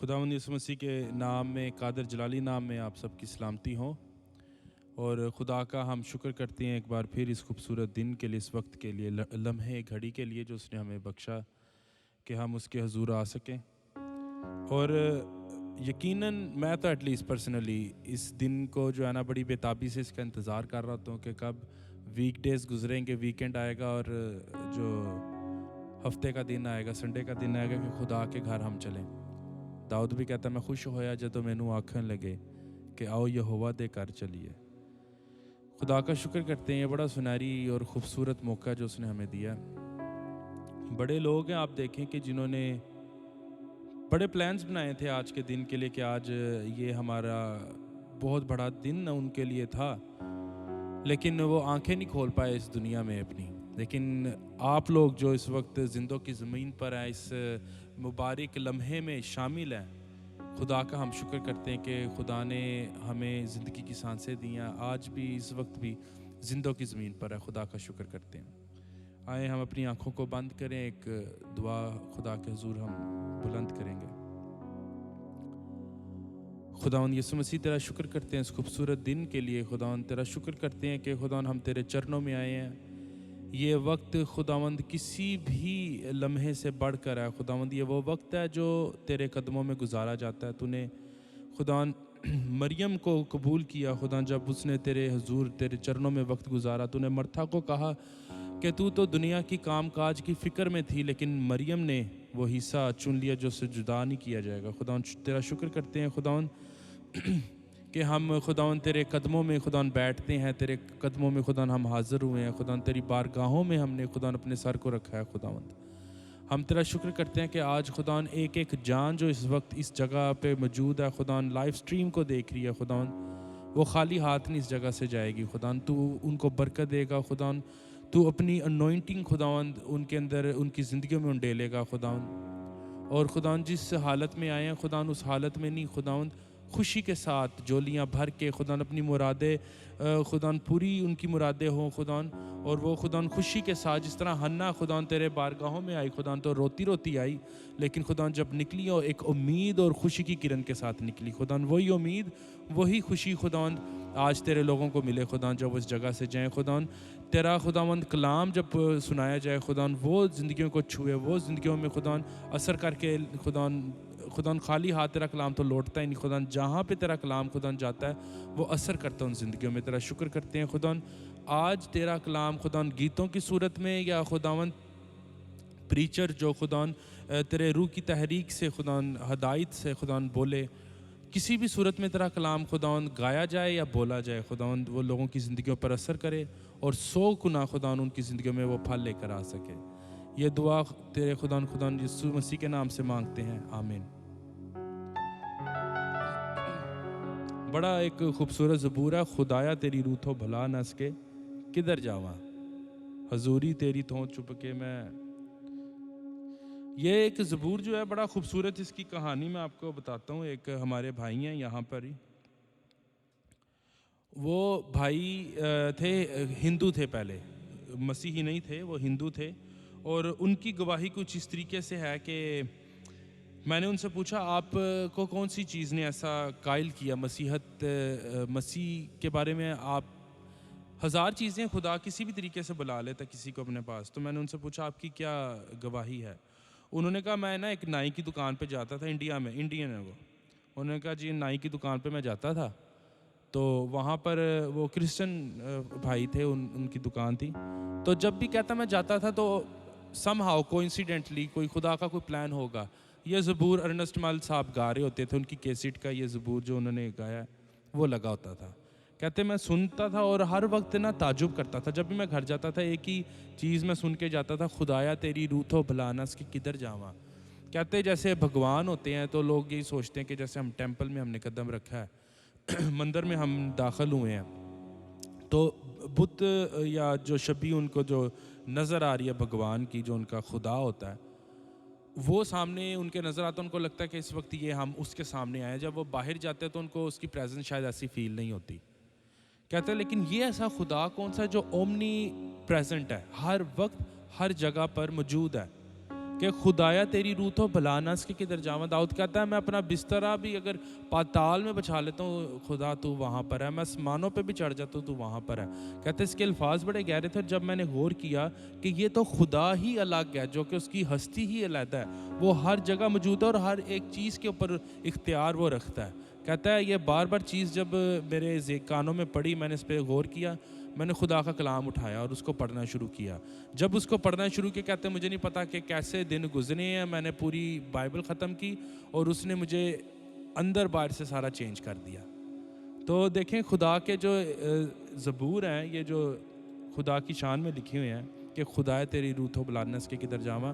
خداوند یسوع مسیح کے نام میں، قادر جلالی نام میں آپ سب کی سلامتی ہوں، اور خدا کا ہم شکر کرتے ہیں ایک بار پھر اس خوبصورت دن کے لیے، اس وقت کے لیے، لمحے گھڑی کے لیے جو اس نے ہمیں بخشا کہ ہم اس کے حضور آ سکیں۔ اور یقیناً میں تو ایٹ لیسٹ پرسنلی اس دن کو جو ہے نا بڑی بےتابی سے اس کا انتظار کر رہا ہوں کہ کب ویک ڈیز گزریں گے، ویکینڈ آئے گا اور جو ہفتے کا دن آئے گا، سنڈے کا دن آئے گا کہ خدا کے گھر ہم چلیں۔ داؤد بھی کہتا ہے میں خوش ہویا جدوں مینوں آکھن لگے کہ آؤ یہوہ دے گھر چلیے۔ خدا کا شکر کرتے ہیں، یہ بڑا سنہری اور خوبصورت موقع جو اس نے ہمیں دیا۔ بڑے لوگ ہیں آپ دیکھیں کہ جنہوں نے بڑے پلانز بنائے تھے آج کے دن کے لیے کہ آج یہ ہمارا بہت بڑا دن ان کے لیے تھا، لیکن وہ آنکھیں نہیں کھول پائے اس دنیا میں اپنی۔ لیکن آپ لوگ جو اس وقت زندوں کی زمین پر ہیں، اس مبارک لمحے میں شامل ہیں، خدا کا ہم شکر کرتے ہیں کہ خدا نے ہمیں زندگی کی سانسیں دی ہیں، آج بھی اس وقت بھی زندوں کی زمین پر ہے۔ خدا کا شکر کرتے ہیں۔ آئیں ہم اپنی آنکھوں کو بند کریں، ایک دعا خدا کے حضور ہم بلند کریں گے۔ خداوند یسوع مسیح تیرا شکر کرتے ہیں اس خوبصورت دن کے لیے۔ خداوند تیرا شکر کرتے ہیں کہ خداوند ہم تیرے چرنوں میں آئے ہیں۔ یہ وقت خداوند کسی بھی لمحے سے بڑھ کر ہے۔ خداوند یہ وہ وقت ہے جو تیرے قدموں میں گزارا جاتا ہے۔ تو نے خداوند مریم کو قبول کیا، خدا جب اس نے تیرے حضور تیرے چرنوں میں وقت گزارا، تو نے مرتھا کو کہا کہ تو دنیا کی کام کاج کی فکر میں تھی، لیکن مریم نے وہ حصہ چن لیا جو اس سے جدا نہیں کیا جائے گا۔ خداوند تیرا شکر کرتے ہیں خداوند کہ ہم خداوند تیرے قدموں میں خداوند بیٹھتے ہیں، تیرے قدموں میں خداوند ہم حاضر ہوئے ہیں، خداوند تیری بارگاہوں میں ہم نے خداوند اپنے سر کو رکھا ہے۔ خداوند ہم تیرا شکر کرتے ہیں کہ آج خداوند ایک ایک جان جو اس وقت اس جگہ پہ موجود ہے، خداوند لائیو سٹریم کو دیکھ رہی ہے، خداوند وہ خالی ہاتھ نہیں اس جگہ سے جائے گی۔ خداوند تو ان کو برکت دے گا، خداوند تو اپنی انوائنٹنگ خداوند ان کے اندر ان کی زندگیوں میں ڈالے گا خداوند۔ اور خداوند جس حالت میں آئے ہیں خداوند اس حالت میں نہیں، خداوند خوشی کے ساتھ جولیاں بھر کے خداوند اپنی مرادیں خداوند پوری ان کی مرادیں ہوں خداوند، اور وہ خداوند خوشی کے ساتھ جس طرح حنا خداوند تیرے بارگاہوں میں آئی خداوند تو روتی روتی آئی، لیکن خداوند جب نکلی اور ایک امید اور خوشی کی کرن کے ساتھ نکلی۔ خداوند وہی امید وہی خوشی خداوند آج تیرے لوگوں کو ملے خداوند جب اس جگہ سے جائیں۔ خداوند تیرا خداوند کلام جب سنایا جائے خداوند وہ زندگیوں کو چھوئے، وہ زندگیوں میں خداوند اثر کر کے خداوند خالی ہاتھ تیرا کلام تو لوٹتا ہی نہیں خداوند، جہاں پہ تیرا کلام خداوند جاتا ہے وہ اثر کرتا ہے ان زندگیوں میں۔ تیرا شکر کرتے ہیں خداوند آج تیرا کلام خداوند گیتوں کی صورت میں یا خداوند پریچر جو خداوند تیرے روح کی تحریک سے خداوند ہدایت سے خداوند بولے، کسی بھی صورت میں تیرا کلام خداوند گایا جائے یا بولا جائے خداوند وہ لوگوں کی زندگیوں پر اثر کرے اور 100 گنا خداوند ان کی زندگیوں میں وہ پھل لے کر آ سکے۔ یہ دعا تیرے خداوند یسوع مسیح کے نام سے مانگتے ہیں، آمین۔ بڑا ایک خوبصورت زبور ہے، خدایا تیری روح تو بھلا نہ سکے کدھر جاواں، حضوری تیری تھوں چھپ کے میں۔ یہ ایک زبور جو ہے بڑا خوبصورت، اس کی کہانی میں آپ کو بتاتا ہوں۔ ایک ہمارے بھائی ہیں یہاں پر ہی، وہ بھائی تھے ہندو تھے، پہلے مسیحی نہیں تھے، وہ ہندو تھے، اور ان کی گواہی کچھ اس طریقے سے ہے کہ میں نے ان سے پوچھا آپ کو کون سی چیز نے ایسا قائل کیا مسیح کے بارے میں؟ آپ ہزار چیزیں خدا کسی بھی طریقے سے بلا لیتا کسی کو اپنے پاس، تو میں نے ان سے پوچھا آپ کی کیا گواہی ہے؟ انہوں نے کہا میں نا ایک نائی کی دکان پہ جاتا تھا، انڈیا میں، انڈین ہے وہ۔ انہوں نے کہا جی نائی کی دکان پہ میں جاتا تھا، تو وہاں پر وہ کرسچن بھائی تھے، ان کی دکان تھی، تو جب بھی کہتا میں جاتا تھا تو سم ہاؤ کوئنسیڈنٹلی کوئی خدا کا کوئی پلان ہوگا، یہ زبور ارنسٹ مال صاحب گا رہے ہوتے تھے، ان کی کیسٹ کا یہ زبور جو انہوں نے گایا وہ لگا ہوتا تھا۔ کہتے میں سنتا تھا اور ہر وقت نا تعجب کرتا تھا، جب بھی میں گھر جاتا تھا ایک ہی چیز میں سن کے جاتا تھا، خدایا تیری روح تو بھلا نہ سکے کدھر جاواں۔ کہتے جیسے بھگوان ہوتے ہیں تو لوگ یہی سوچتے ہیں کہ جیسے ہم ٹیمپل میں ہم نے قدم رکھا ہے، مندر میں ہم داخل ہوئے ہیں، تو بت یا جو شبیہ ان کو جو نظر آ رہی ہے بھگوان کی، جو ان کا خدا ہوتا ہے، وہ سامنے ان کے نظر آتا ہے، ان کو لگتا ہے کہ اس وقت یہ ہم اس کے سامنے آئے ہیں۔ جب وہ باہر جاتے ہیں تو ان کو اس کی پریزنس شاید ایسی فیل نہیں ہوتی۔ کہتے ہیں لیکن یہ ایسا خدا کون سا ہے جو اومنی پریزنٹ ہے، ہر وقت ہر جگہ پر موجود ہے، کہ خدایا تیری روح تو بھلا نہ سکے کدھر جاواں. داؤد کہتا ہے میں اپنا بسترا بھی اگر پاتال میں بچھا لیتا ہوں خدا تو وہاں پر ہے, میں آسمانوں پہ بھی چڑھ جاتا ہوں تو وہاں پر ہے. کہتے ہیں اس کے الفاظ بڑے گہرے تھے. جب میں نے غور کیا کہ یہ تو خدا ہی الگ ہے, جو کہ اس کی ہستی ہی علیحدہ ہے, وہ ہر جگہ موجود ہے اور ہر ایک چیز کے اوپر اختیار وہ رکھتا ہے. کہتا ہے یہ بار بار چیز جب میرے کانوں میں پڑی, میں نے اس پہ غور کیا, میں نے خدا کا کلام اٹھایا اور اس کو پڑھنا شروع کیا. جب اس کو پڑھنا شروع کیا, کہتے ہیں مجھے نہیں پتا کہ کیسے دن گزرے ہیں, میں نے پوری بائبل ختم کی اور اس نے مجھے اندر باہر سے سارا چینج کر دیا. تو دیکھیں خدا کے جو زبور ہیں, یہ جو خدا کی شان میں لکھے ہوئے ہیں کہ خدا تیری روح تو بھلا نہ سکے کدھر جاواں,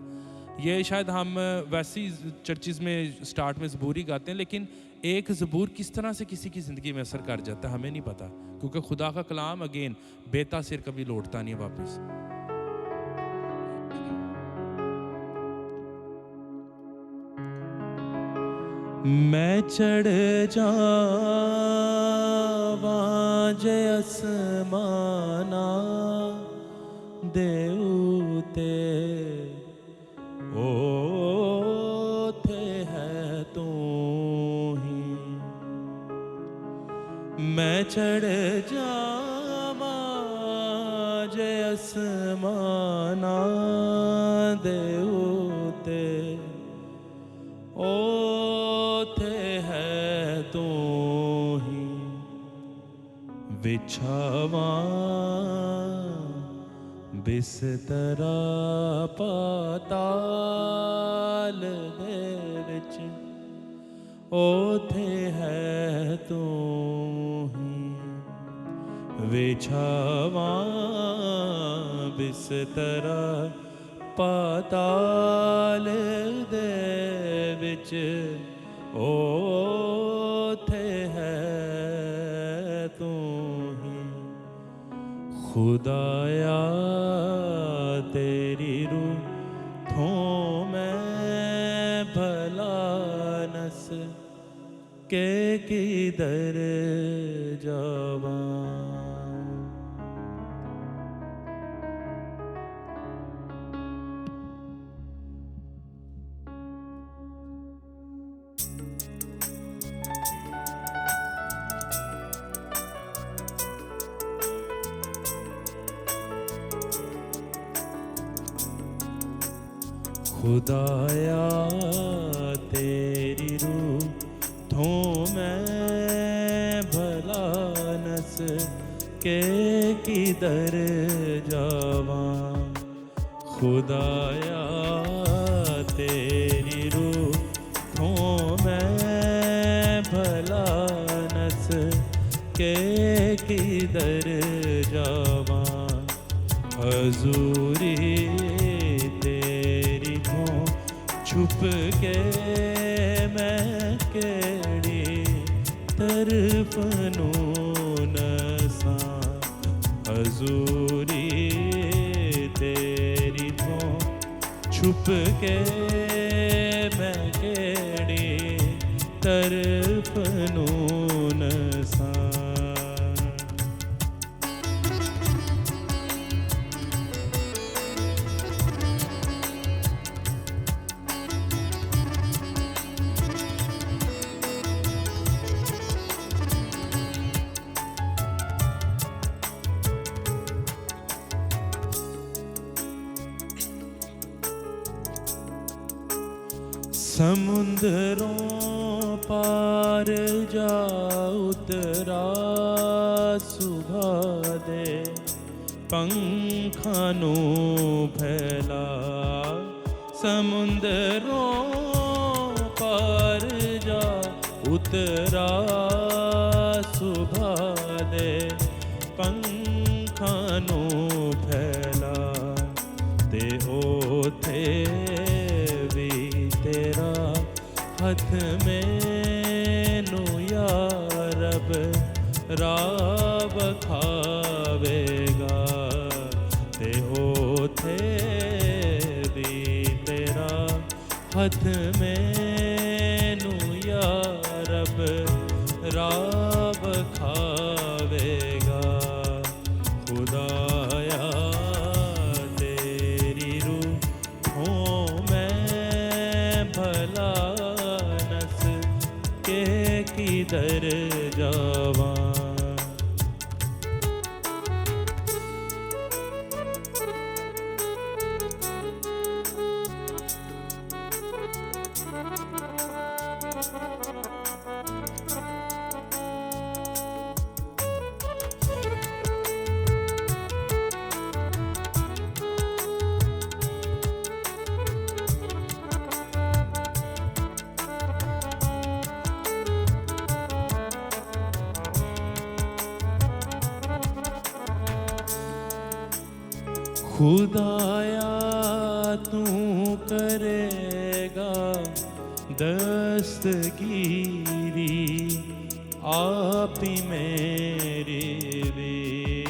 یہ شاید ہم ویسی چرچز میں سٹارٹ میں زبور ہی گاتے ہیں, لیکن ایک زبور کس طرح سے کسی کی زندگی میں اثر کر جاتا ہے ہمیں نہیں پتا, کیونکہ خدا کا کلام اگین بے تاثیر کبھی لوٹتا نہیں واپس. میں چڑھ جاواں جے آسمانا دے اوتے اوتھے ہے تو ہی, میں چڑھ جاواں جے آسمانا دے اوتے اوتھے ہے تو ہی, بچھاواں بسترا پاتال دے وچ اوتھے ہے تو ہی, بچھاواں بسترا پاتال دے وچ اوتھے ہے تو ہی, خدایا تیری روح تھوں میں بھلا نس کہ کدھر جاواں. خدایا تیری روح تھوں میں بھلا نس کہ کدھر جاواں. خدایا تیری روح تھوں میں بھلا نس کہ کدھر جاواں. حضوری چھپ کے میں کیڑی طرف نوں نساں. حضوری تیری تو چھپ کے میں کیڑی طرف نوں نساں. سمندروں پار جا اترا صبح دے پنکھاں نوں پھیلا. سمندروں پار جا اترا صبح دے پنکھاں نوں پھیلا. تے اوتھے تیرا ہاتھ مینوں یا رب راہ بکھاوے گا. تے اوتھے بھی تیرا ہاتھ مینوں یا رب راہ بکھاوے گا. خدایا تیری روح ہوں میں بھلا نس کے کدھر جاواں خدایا تو کرے گا دستگیری آپ ہی میری بھی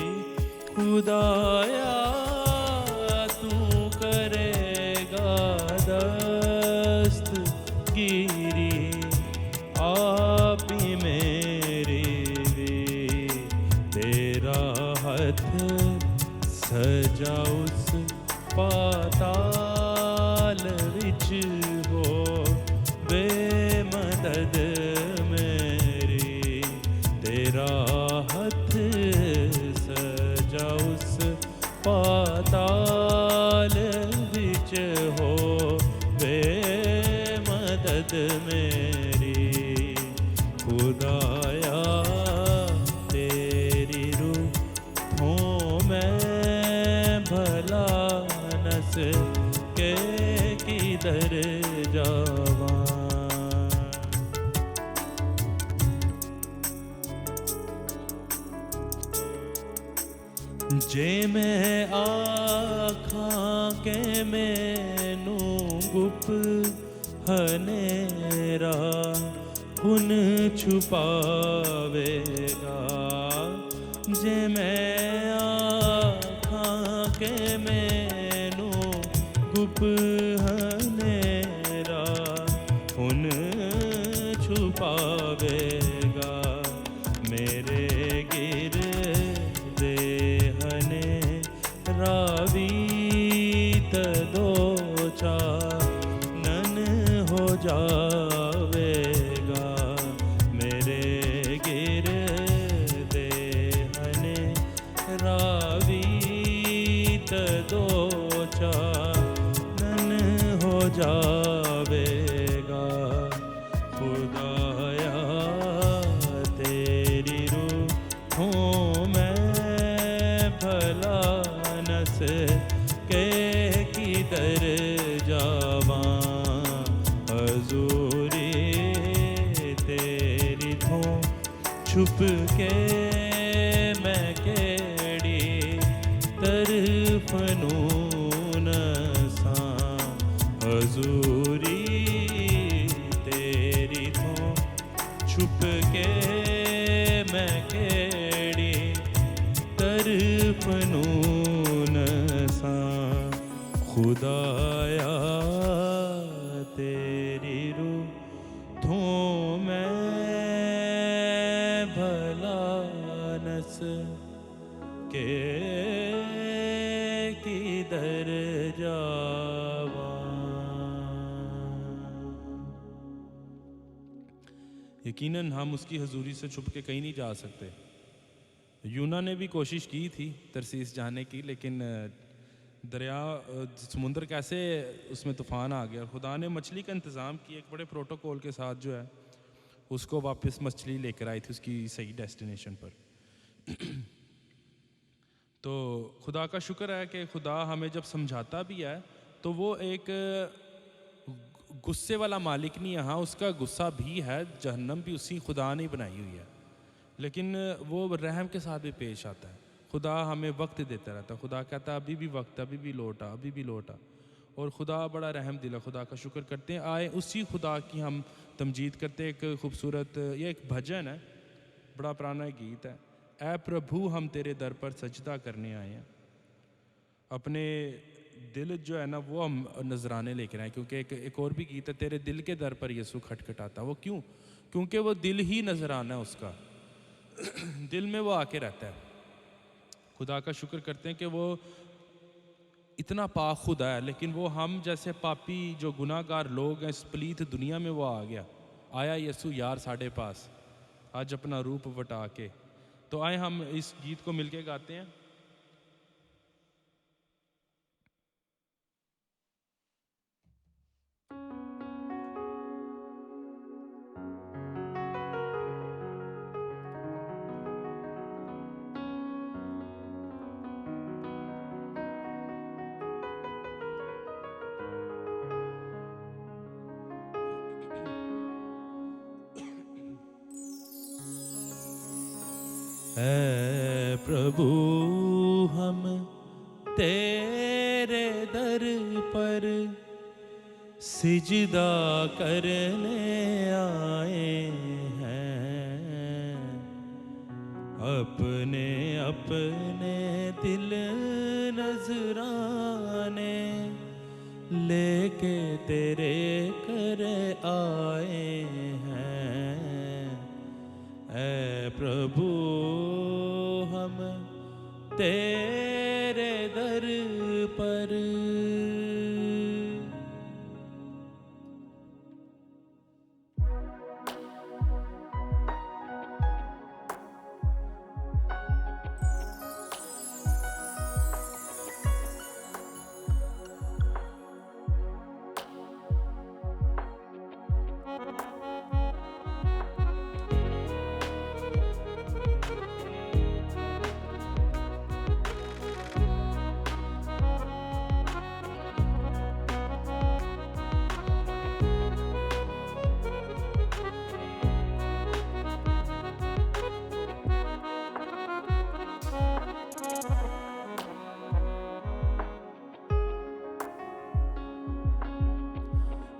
خدایا تو کرے گا دستگیری آپ ہی میری بھی تیرا ہاتھ سجا اس پاتال وچ ہو بے مدد میری تیرا ہاتھ سجا اس پاتال وچ ہو بے مدد میری خدایا تیری روح ہوں میں بھلا نس کے کدھر جاواں جے میں آکھاں کہ مینوں گپ ہنیرا کن چھپاوے گا جے میں آکھاں کہ مینوں گپ ہنیرا کن چھپاوے گا میرے گردے راوی تدو چانن ہو جاوے گا میرے گردے راوی تدو چانن ہو جاوے گا خدایا تیری روح ہوں میں بھلا نس کے کدھر جاواں حضوری تیری تھوں چھپ کے میں کیڑی طرف نون ساں حضوری تیری تھوں چھپ کے میں کیڑی طرف نون ساں خدایا تیری روح تھوں میں بھلا نس کے کدھر جاواں یقیناً ہم اس کی حضوری سے چھپ کے کہیں نہیں جا سکتے یونا نے بھی کوشش کی تھی ترسیس جانے کی لیکن دریا سمندر کیسے اس میں طوفان آ گیا اور خدا نے مچھلی کا انتظام کیا ایک بڑے پروٹوکول کے ساتھ جو ہے اس کو واپس مچھلی لے کر آئی تھی اس کی صحیح ڈیسٹینیشن پر تو خدا کا شکر ہے کہ خدا ہمیں جب سمجھاتا بھی ہے تو وہ ایک غصے والا مالک نہیں ہے ہاں اس کا غصہ بھی ہے جہنم بھی اسی خدا نے بنائی ہوئی ہے لیکن وہ رحم کے ساتھ بھی پیش آتا ہے خدا ہمیں وقت دیتا رہتا ہے خدا کہتا ہے ابھی بھی وقت ابھی بھی لوٹا ابھی بھی لوٹا اور خدا بڑا رحم دل ہے خدا کا شکر کرتے ہیں آئے اسی خدا کی ہم تمجید کرتے ہیں ایک خوبصورت یہ ایک بھجن ہے بڑا پرانا گیت ہے اے پربھو ہم تیرے در پر سجدہ کرنے آئے ہیں اپنے دل جو ہے نا وہ ہم نذرانے لے کر آئے کیونکہ ایک اور بھی گیت ہے تیرے دل کے در پر یسوع کھٹکھٹاتا وہ کیوں کیونکہ وہ دل ہی نذرانہ ہے اس کا دل میں وہ آ کے رہتا ہے خدا کا شکر کرتے ہیں کہ وہ اتنا پاک خدا ہے، لیکن وہ ہم جیسے پاپی جو گناہ گار لوگ ہیں، اس پلیت دنیا میں وہ آیا یسوع یار ساڑھے پاس آج اپنا روپ وٹا کے. تو آئے ہم اس گیت کو مل کے گاتے ہیں. اے پربھو ہم تیرے در پر سجدہ کرنے آئے ہیں، اپنے اپنے دل نذرانے لے کے تیرے گھر آئے ہیں. اے پربھو ہم تیرے در پر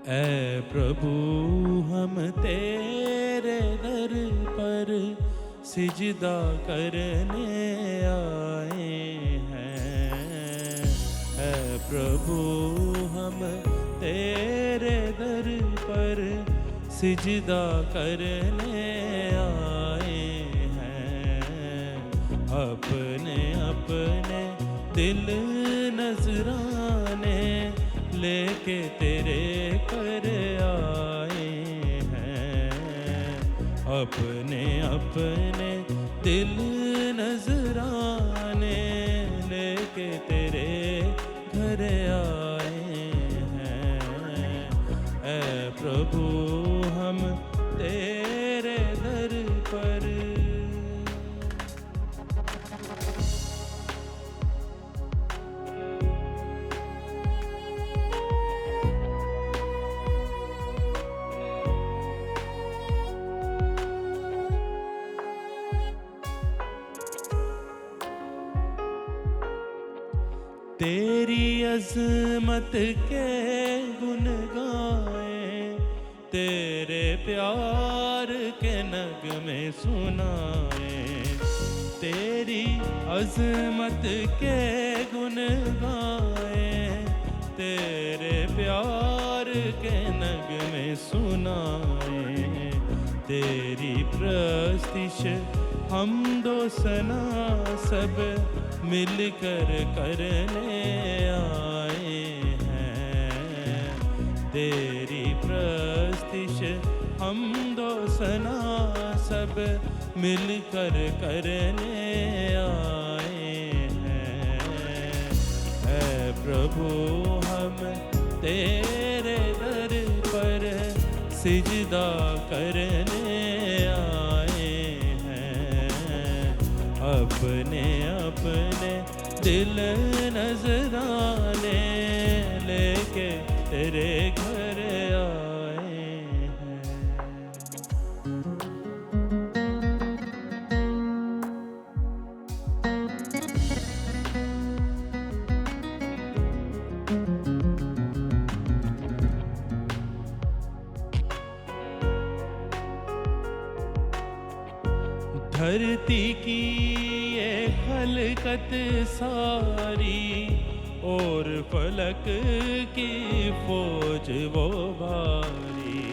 اے پربھو ہم تیرے در پر سجدہ کرنے آئے ہیں. اے پربھو ہم تیرے در پر سجدہ کرنے آئے ہیں، اپنے اپنے دل نذرانے لے کے تیرے گھر آئے ہیں، اپنے اپنے دل نذرانے لے کے تیرے گھر آئے ہیں. اے پربھو ہم تیرے در پر تیری عظمت کے گن گائیں، تیرے پیار کے نغمے سنائیں. تیری عظمت کے گن گائیں، تیرے پیار کے نغمے سنائیں. تیری پرستش حمد و ثنا سب مل کر کرنے آئے ہیں. تیری پرستش حمد و ثنا سب مل کر کرنے آئے ہیں. اے پربھو ہم تیرے در پر سجدہ کرنے آئے ہیں، اپنے اپنے دل نذرانے لے کے تیرے گھر آئے ہیں. دھرتی کی یہ خلقت ساری اور فلک کی فوج وہ بھاری.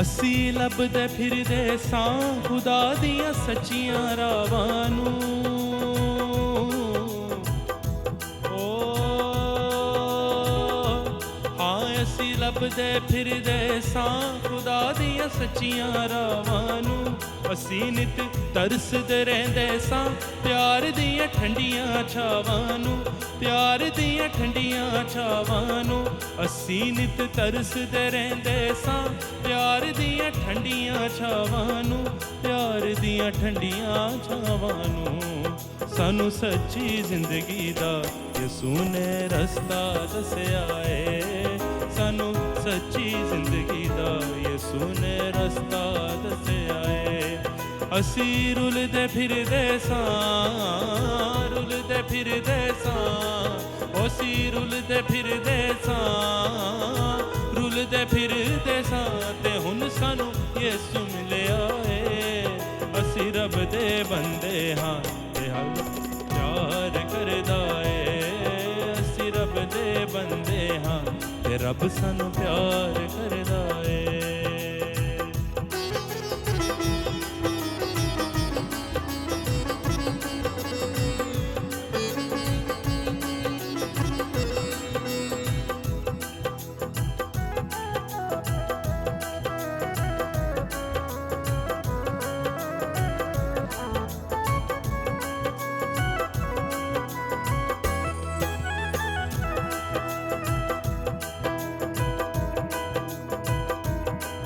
ਅਸੀਂ ਲੱਭਦੇ ਫਿਰਦੇ ਸਾਂ ਖੁਦਾ ਦੀਆਂ ਸੱਚੀਆਂ ਰਾਵਾਂ ਨੂੰ। ਅਸੀਂ ਲੱਭਦੇ ਫਿਰਦੇ ਸਾਂ ਖੁਦਾ ਦੀਆਂ ਸੱਚੀਆਂ ਰਾਵਾਂ ਨੂੰ। ਅਸੀਂ ਨਿਤ ਤਰਸਦੇ ਰਹਿੰਦੇ ਸਾਂ ਪਿਆਰ ਦੀਆਂ ਠੰਡੀਆਂ ਛਾਵਾਂ ਨੂੰ, ਪਿਆਰ ਦੀਆਂ ਠੰਡੀਆਂ ਛਾਵਾਂ ਨੂੰ। ਅਸੀਂ ਨਿਤ ਤਰਸਦੇ ਰਹਿੰਦੇ ਸਾਂ ਪਿਆਰ ਦੀਆਂ ਠੰਡੀਆਂ ਛਾਵਾਂ ਨੂੰ, ਪਿਆਰ ਦੀਆਂ ਠੰਡੀਆਂ ਛਾਵਾਂ ਨੂੰ। ਸਾਨੂੰ ਸੱਚੀ ਜ਼ਿੰਦਗੀ ਦਾ ਯਿਸੂ ਨੇ ਰਸਤਾ ਦੱਸਿਆ ਏ, ਸਾਨੂੰ ਸੱਚੀ ਜ਼ਿੰਦਗੀ ਦਾ ਯਿਸੂ ਨੇ ਰਸਤਾ ਦੱਸਿਆ ਏ। ਅਸੀਂ ਰੁਲਦੇ ਫਿਰਦੇ ਸਾਂ, ਰੁਲਦੇ ਫਿਰਦੇ ਸਾਂ, ਅਸੀਂ ਰੁਲਦੇ ਫਿਰਦੇ ਸਾਂ, ਰੁਲਦੇ ਫਿਰਦੇ ਸਾਂ ਤੇ ਹੁਣ ਸਾਨੂੰ ਯਿਸੂ ਮਿਲਿਆ ਏ। ਅਸੀਂ ਰੱਬ ਦੇ ਬੰਦੇ ਹਾਂ ਤੇ ਹਰ ਪਿਆਰ ਕਰਦਾ ਏ। ਅਸੀਂ ਰੱਬ ਦੇ ਬੰਦੇ ਹਾਂ ਤੇ ਰੱਬ ਸਾਨੂੰ ਪਿਆਰ ਕਰਦਾ ਏ।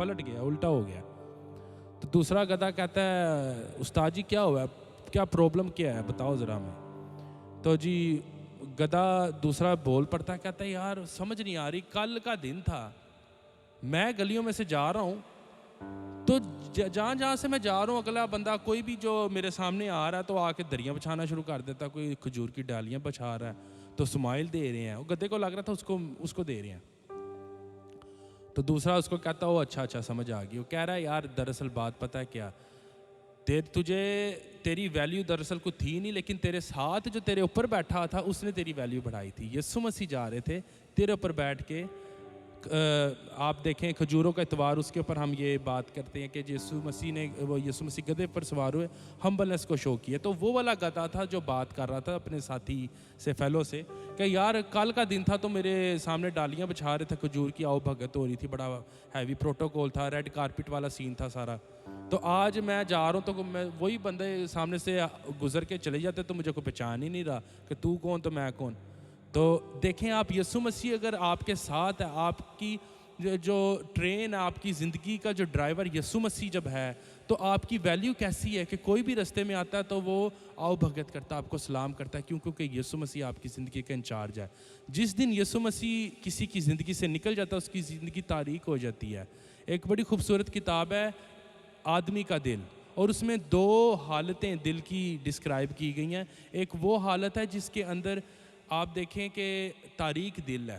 پلٹ گیا, الٹا ہو گیا. تو دوسرا گدھا کہتا ہے استاد جی کیا ہوا ہے, کیا پرابلم کیا ہے بتاؤ ذرا ہمیں. تو جی گدھا دوسرا بول پڑتا ہے, کہتا ہے یار سمجھ نہیں آ رہی, کل کا دن تھا, میں گلیوں میں سے جا رہا ہوں, تو جہاں سے میں جا رہا ہوں اگلا بندہ کوئی بھی جو میرے سامنے آ رہا ہے تو آ کے دریاں بچھانا شروع کر دیتا ہے, کوئی کھجور کی ڈالیاں بچھا رہا ہے تو اسمائل دے رہے ہیں, وہ گدھے کو لگ رہا تھا اس کو دے رہے ہیں. تو دوسرا اس کو کہتا ہے وہ اچھا سمجھ آ گئی. وہ کہہ رہا ہے یار دراصل بات پتہ ہے کیا, تجھے تیری ویلیو دراصل کو تھی نہیں, لیکن تیرے ساتھ جو تیرے اوپر بیٹھا تھا اس نے تیری ویلیو بڑھائی تھی. یسوع مسیح جا رہے تھے تیرے اوپر بیٹھ کے, آپ دیکھیں کھجوروں کا اتوار اس کے اوپر ہم یہ بات کرتے ہیں کہ یسوع مسیح گدھے پر سوار ہوئے, ہمبلنس کو شو کیا. تو وہ والا گدھا تھا جو بات کر رہا تھا اپنے ساتھی سے, فیلو سے, کہ یار کل کا دن تھا تو میرے سامنے ڈالیاں بچھا رہے تھے کھجور کی, آؤ بھگت ہو رہی تھی, بڑا ہیوی پروٹوکول تھا, ریڈ کارپٹ والا سین تھا سارا. تو آج میں جا رہا ہوں تو میں وہی بندے سامنے سے گزر کے چلے جاتے تو مجھے کوئی پہچان ہی نہیں رہا کہ تو کون تو میں کون. تو دیکھیں آپ یسوع مسیح اگر آپ کے ساتھ ہے, آپ کی جو ٹرین, آپ کی زندگی کا جو ڈرائیور یسوع مسیح جب ہے, تو آپ کی ویلیو کیسی ہے کہ کوئی بھی رستے میں آتا ہے تو وہ آؤ بھگت کرتا ہے, آپ کو سلام کرتا ہے, کیونکہ یسوع مسیح آپ کی زندگی کا انچارج ہے. جس دن یسوع مسیح کسی کی زندگی سے نکل جاتا ہے اس کی زندگی تاریک ہو جاتی ہے. ایک بڑی خوبصورت کتاب ہے آدمی کا دل, اور اس میں 2 حالتیں دل کی ڈسکرائب کی گئی ہیں. ایک وہ حالت ہے جس کے اندر آپ دیکھیں کہ تاریک دل ہے.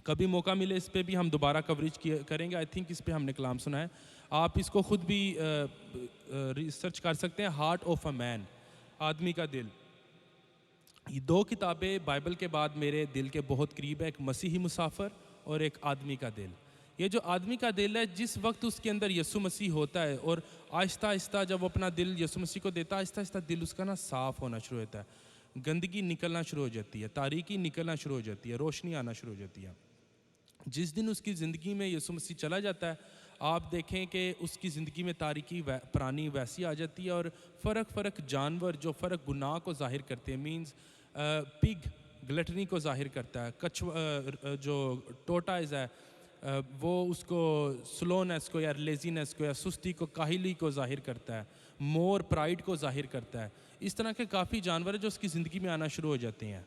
کبھی موقع ملے اس پہ بھی ہم دوبارہ کوریج کریں گے, آئی تھنک اس پہ ہم نے کلام سنا ہے, آپ اس کو خود بھی ریسرچ کر سکتے ہیں. ہارٹ آف اے مین, آدمی کا دل. یہ 2 کتابیں بائبل کے بعد میرے دل کے بہت قریب ہے, ایک مسیحی مسافر اور ایک آدمی کا دل. یہ جو آدمی کا دل ہے, جس وقت اس کے اندر یسوع مسیح ہوتا ہے اور آہستہ آہستہ جب وہ اپنا دل یسوع مسیح کو دیتا ہے, آہستہ آہستہ دل اس کا نا صاف ہونا شروع ہوتا ہے, گندگی نکلنا شروع ہو جاتی ہے, تاریکی نکلنا شروع ہو جاتی ہے, روشنی آنا شروع ہو جاتی ہے. جس دن اس کی زندگی میں یسوع مسیح چلا جاتا ہے, آپ دیکھیں کہ اس کی زندگی میں تاریکی پرانی ویسی آ جاتی ہے, اور فرق جانور جو فرق گناہ کو ظاہر کرتے ہیں, مینز پگ گلٹنی کو ظاہر کرتا ہے, کچھوا جو ٹوٹائز ہے وہ اس کو سلونیس کو یا لیزینس کو یا سستی کو, کاہلی کو ظاہر کرتا ہے, مور پرائڈ کو ظاہر کرتا ہے. اس طرح کے کافی جانور ہیں جو اس کی زندگی میں آنا شروع ہو جاتے ہیں,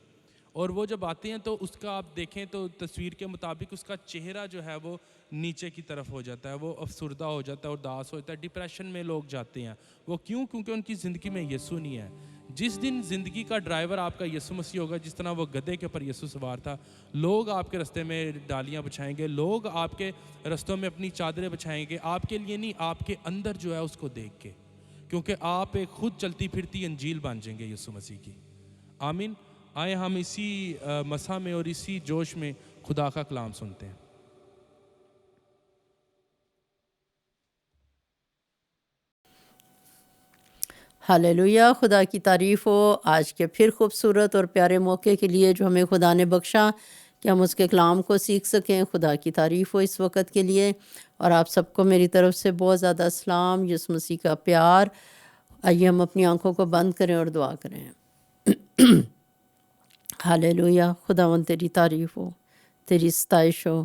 اور وہ جب آتے ہیں تو اس کا آپ دیکھیں تو تصویر کے مطابق اس کا چہرہ جو ہے وہ نیچے کی طرف ہو جاتا ہے, وہ افسردہ ہو جاتا ہے, اداس ہو جاتا ہے, ڈپریشن میں لوگ جاتے ہیں. وہ کیوں؟ کیونکہ ان کی زندگی میں یسوع نہیں ہے. جس دن زندگی کا ڈرائیور آپ کا یسوع مسیح ہوگا, جس طرح وہ گدھے کے اوپر یسوع سوار تھا, لوگ آپ کے رستے میں ڈالیاں بچھائیں گے, لوگ آپ کے رستوں میں اپنی چادریں بچھائیں گے, آپ کے لیے نہیں, آپ کے اندر جو ہے اس کو دیکھ کے, کیونکہ آپ ایک خود چلتی پھرتی انجیل بن جائیں گے یسوع مسیح کی. آمین. آئے ہم اسی مسا میں اور اسی جوش میں خدا کا کلام سنتے ہیں. ہاللویہ. خدا کی تعریف ہو آج کے پھر خوبصورت اور پیارے موقع کے لیے جو ہمیں خدا نے بخشا کہ ہم اس کے کلام کو سیکھ سکیں. خدا کی تعریف ہو اس وقت کے لیے. اور آپ سب کو میری طرف سے بہت زیادہ اسلام, یسوع مسیح کا پیار. آئیے ہم اپنی آنکھوں کو بند کریں اور دعا کریں. ہاللویہ. خداوند تیری تعریف ہو, تیری ستائش ہو,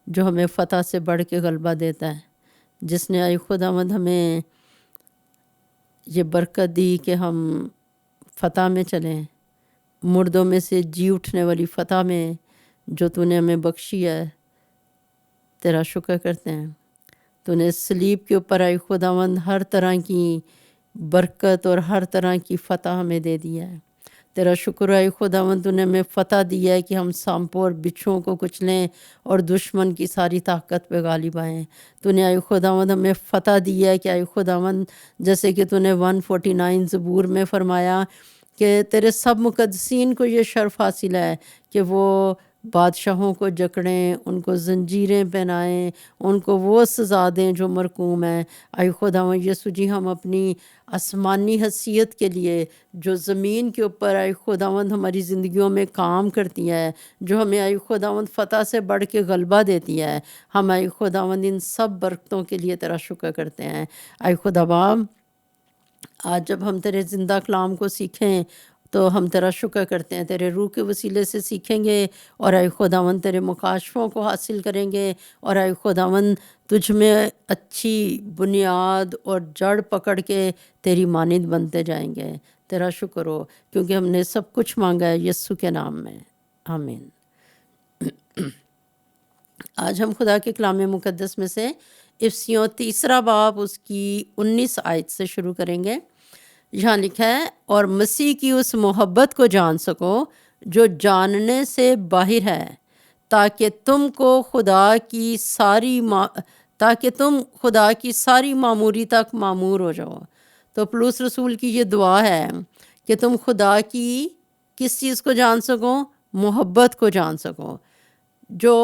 جو ہمیں فتح سے بڑھ کے غلبہ دیتا ہے, جس نے آئی خداوند ہمیں یہ برکت دی کہ ہم فتح میں چلیں, مردوں میں سے جی اٹھنے والی فتح میں جو تو نے ہمیں بخشی ہے. تیرا شکر کرتے ہیں. تو نے صلیب کے اوپر آئی خداوند ہر طرح کی برکت اور ہر طرح کی فتح ہمیں دے دیا ہے. تیرا شکر ہے خداوند, تو نے ہمیں فتح دیا ہے کہ ہم سانپوں اور بچھوؤں کو کچلیں اور دشمن کی ساری طاقت پہ غالب آئیں. تو نے آئی خداوند ہمیں فتح دیا ہے کہ آئی خداوند, جیسے کہ تو نے 149 زبور میں فرمایا کہ تیرے سب مقدسین کو یہ شرف حاصل ہے کہ وہ بادشاہوں کو جکڑیں, ان کو زنجیریں پہنائیں, ان کو وہ سزا دیں جو مرقوم ہیں. آئی خداوند یسوع جی, ہم اپنی آسمانی حیثیت کے لیے جو زمین کے اوپر آئی خداوند ہماری زندگیوں میں کام کرتی ہے, جو ہمیں آئی خداوند فتح سے بڑھ کے غلبہ دیتی ہے, ہم آئی خداوند ان سب برکتوں کے لیے تیرا شکر کرتے ہیں. آئی خداوند, آج جب ہم تیرے زندہ کلام کو سیکھیں تو ہم تیرا شکر کرتے ہیں، تیرے روح کے وسیلے سے سیکھیں گے، اور اے خداوند تیرے مکاشفوں کو حاصل کریں گے، اور اے خداوند تجھ میں اچھی بنیاد اور جڑ پکڑ کے تیری مانند بنتے جائیں گے۔ تیرا شکر ہو کیونکہ ہم نے سب کچھ مانگا ہے یسوع کے نام میں، آمین۔ آج ہم خدا کے کلام مقدس میں سے افسیوں 3 باب اس کی 19 آیت سے شروع کریں گے۔ یہاں لکھا ہے، اور مسیح کی اس محبت کو جان سکو جو جاننے سے باہر ہے، تاکہ تم خدا کی ساری معموری تک معمور ہو جاؤ۔ تو پولس رسول کی یہ دعا ہے کہ تم خدا کی کس چیز کو جان سکو؟ محبت کو جان سکو جو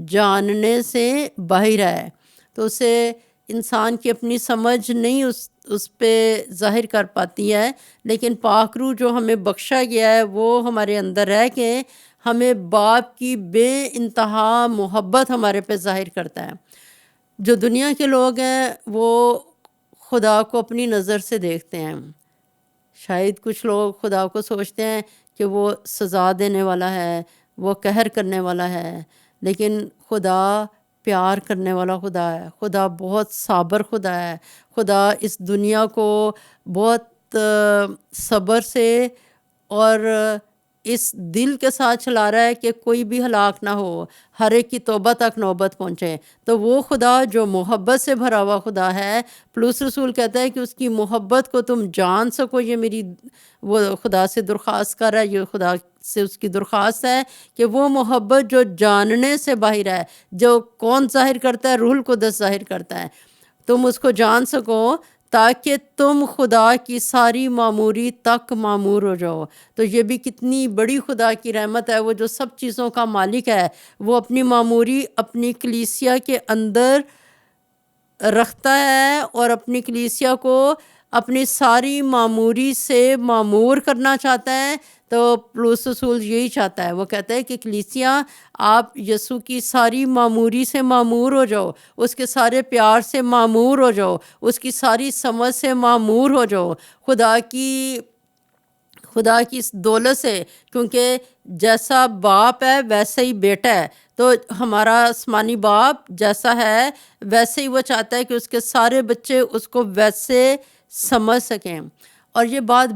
جاننے سے باہر ہے۔ تو اسے انسان کی اپنی سمجھ نہیں اس پہ ظاہر کر پاتی ہے، لیکن پاک روح جو ہمیں بخشا گیا ہے وہ ہمارے اندر رہ کے ہمیں باپ کی بے انتہا محبت ہمارے پہ ظاہر کرتا ہے۔ جو دنیا کے لوگ ہیں وہ خدا کو اپنی نظر سے دیکھتے ہیں۔ شاید کچھ لوگ خدا کو سوچتے ہیں کہ وہ سزا دینے والا ہے، وہ قہر کرنے والا ہے، لیکن خدا پیار کرنے والا خدا ہے، خدا بہت صابر خدا ہے، خدا اس دنیا کو بہت صبر سے اور اس دل کے ساتھ چلا رہا ہے کہ کوئی بھی ہلاک نہ ہو، ہر ایک کی توبہ تک نوبت پہنچے۔ تو وہ خدا جو محبت سے بھرا ہوا خدا ہے، پولس رسول کہتا ہے کہ اس کی محبت کو تم جان سکو، یہ میری وہ خدا سے درخواست کر رہا ہے، یہ خدا سے اس کی درخواست ہے کہ وہ محبت جو جاننے سے باہر ہے، جو کون ظاہر کرتا ہے؟ روح القدس ظاہر کرتا ہے، تم اس کو جان سکو تاکہ تم خدا کی ساری معموری تک معمور ہو جاؤ۔ تو یہ بھی کتنی بڑی خدا کی رحمت ہے، وہ جو سب چیزوں کا مالک ہے، وہ اپنی معموری اپنی کلیسیا کے اندر رکھتا ہے اور اپنی کلیسیا کو اپنی ساری معموری سے معمور کرنا چاہتا ہے۔ تو پولس رسول یہی چاہتا ہے، وہ کہتا ہے کہ کلیسیا آپ یسوع کی ساری معموری سے معمور ہو جاؤ، اس کے سارے پیار سے معمور ہو جاؤ، اس کی ساری سمجھ سے معمور ہو جاؤ، خدا کی اس دولت سے، کیونکہ جیسا باپ ہے ویسا ہی بیٹا ہے۔ تو ہمارا آسمانی باپ جیسا ہے ویسے ہی وہ چاہتا ہے کہ اس کے سارے بچے اس کو ویسے سمجھ سکیں۔ اور یہ بات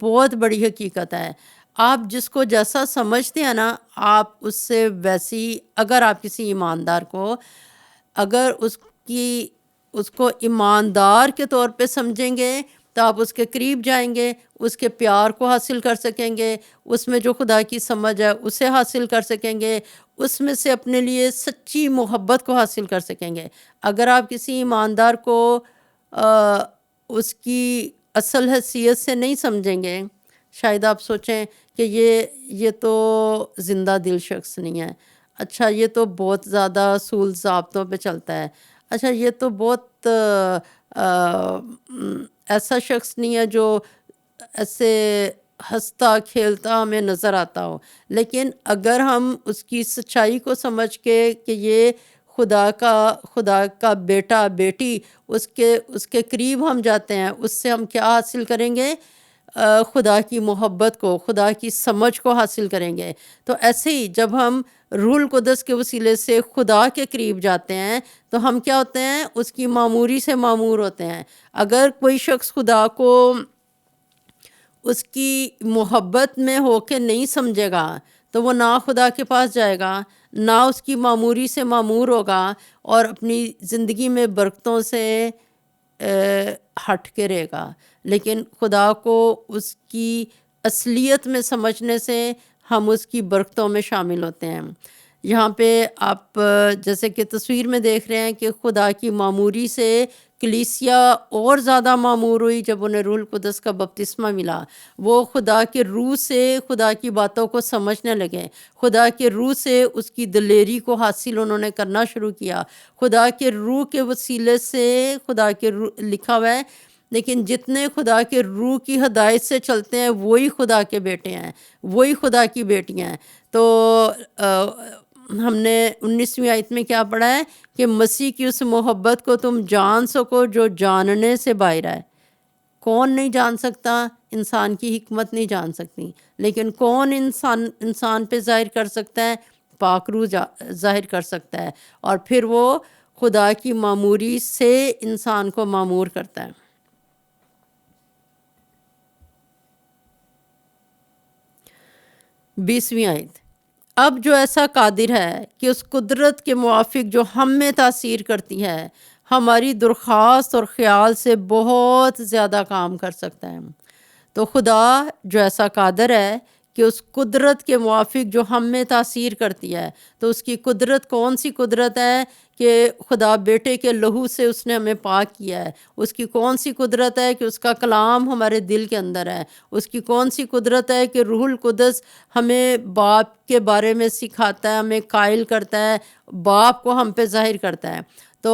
بہت بڑی حقیقت ہے، آپ جس کو جیسا سمجھتے ہیں نا، آپ اس سے ویسی، اگر آپ کسی ایماندار کو اگر اس کو ایماندار کے طور پہ سمجھیں گے تو آپ اس کے قریب جائیں گے، اس کے پیار کو حاصل کر سکیں گے، اس میں جو خدا کی سمجھ ہے اسے حاصل کر سکیں گے، اس میں سے اپنے لیے سچی محبت کو حاصل کر سکیں گے۔ اگر آپ کسی ایماندار کو اس کی اصل حیثیت سے نہیں سمجھیں گے، شاید آپ سوچیں کہ یہ تو زندہ دل شخص نہیں ہے، اچھا یہ تو بہت زیادہ اصول ضابطوں پہ چلتا ہے، اچھا یہ تو بہت ایسا شخص نہیں ہے جو ایسے ہنستا کھیلتا ہمیں نظر آتا ہو۔ لیکن اگر ہم اس کی سچائی کو سمجھ کے کہ یہ خدا کا بیٹا بیٹی، اس کے قریب ہم جاتے ہیں، اس سے ہم کیا حاصل کریں گے؟ خدا کی محبت کو، خدا کی سمجھ کو حاصل کریں گے۔ تو ایسے ہی جب ہم روح القدس کے وسیلے سے خدا کے قریب جاتے ہیں تو ہم کیا ہوتے ہیں؟ اس کی معموری سے معمور ہوتے ہیں۔ اگر کوئی شخص خدا کو اس کی محبت میں ہو کے نہیں سمجھے گا تو وہ نہ خدا کے پاس جائے گا، نہ اس کی معموری سے معمور ہوگا، اور اپنی زندگی میں برکتوں سے ہٹ کے رہے گا۔ لیکن خدا کو اس کی اصلیت میں سمجھنے سے ہم اس کی برکتوں میں شامل ہوتے ہیں۔ یہاں پہ آپ جیسے کہ تصویر میں دیکھ رہے ہیں کہ خدا کی معموری سے کلیسیا اور زیادہ معمور ہوئی جب انہیں روح القدس کا بپتسمہ ملا۔ وہ خدا کے روح سے خدا کی باتوں کو سمجھنے لگے، خدا کے روح سے اس کی دلیری کو حاصل انہوں نے کرنا شروع کیا، خدا کے روح کے وسیلے سے خدا کے روح لکھا ہوا ہے، لیکن جتنے خدا کے روح کی ہدایت سے چلتے ہیں وہی خدا کے بیٹے ہیں، وہی خدا کی بیٹیاں ہیں۔ تو ہم نے 19ویں آیت میں کیا پڑھا ہے کہ مسیح کی اس محبت کو تم جان سکو جو جاننے سے باہر ہے۔ کون نہیں جان سکتا؟ انسان کی حکمت نہیں جان سکتی، لیکن کون انسان پہ ظاہر کر سکتا ہے؟ پاک روح ظاہر کر سکتا ہے، اور پھر وہ خدا کی معموری سے انسان کو معمور کرتا ہے۔ 20ویں آیت، اب جو ایسا قادر ہے کہ اس قدرت کے موافق جو ہم میں تاثیر کرتی ہے ہماری درخواست اور خیال سے بہت زیادہ کام کر سکتا ہے۔ تو خدا جو ایسا قادر ہے کہ اس قدرت کے موافق جو ہم میں تاثیر کرتی ہے، تو اس کی قدرت کون سی قدرت ہے کہ خدا بیٹے کے لہو سے اس نے ہمیں پاک کیا ہے۔ اس کی کون سی قدرت ہے کہ اس کا کلام ہمارے دل کے اندر ہے۔ اس کی کون سی قدرت ہے کہ روح القدس ہمیں باپ کے بارے میں سکھاتا ہے، ہمیں قائل کرتا ہے، باپ کو ہم پہ ظاہر کرتا ہے۔ تو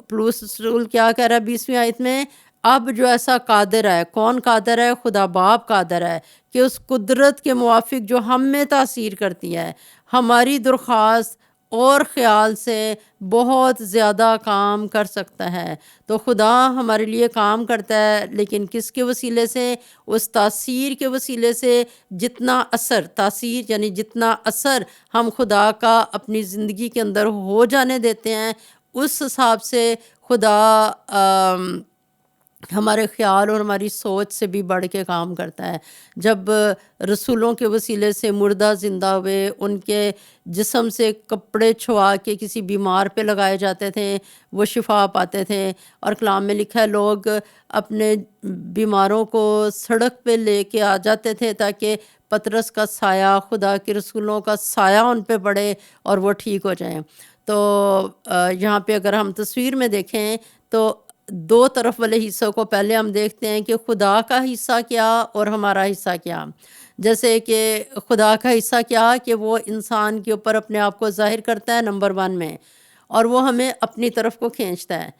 پولس رسول کیا کہہ رہا ہے 20ویں آیت میں؟ اب جو ایسا قادر ہے، کون قادر ہے؟ خدا باپ قادر ہے کہ اس قدرت کے موافق جو ہم میں تاثیر کرتی ہے ہماری درخواست اور خیال سے بہت زیادہ کام کر سکتا ہے۔ تو خدا ہمارے لیے کام کرتا ہے، لیکن کس کے وسیلے سے؟ اس تاثیر کے وسیلے سے، جتنا اثر، تاثیر یعنی جتنا اثر ہم خدا کا اپنی زندگی کے اندر ہو جانے دیتے ہیں، اس حساب سے خدا ہمارے خیال اور ہماری سوچ سے بھی بڑھ کے کام کرتا ہے۔ جب رسولوں کے وسیلے سے مردہ زندہ ہوئے، ان کے جسم سے کپڑے چھوا کے کسی بیمار پہ لگائے جاتے تھے، وہ شفا پاتے تھے، اور کلام میں لکھا ہے لوگ اپنے بیماروں کو سڑک پہ لے کے آ جاتے تھے تاکہ پطرس کا سایہ، خدا کے رسولوں کا سایہ ان پہ پڑے اور وہ ٹھیک ہو جائیں۔ تو یہاں پہ اگر ہم تصویر میں دیکھیں تو دو طرف والے حصوں کو پہلے ہم دیکھتے ہیں کہ خدا کا حصہ کیا اور ہمارا حصہ کیا۔ جیسے کہ خدا کا حصہ کیا کہ وہ انسان کے اوپر اپنے آپ کو ظاہر کرتا ہے نمبر 1 میں، اور وہ ہمیں اپنی طرف کو کھینچتا ہے۔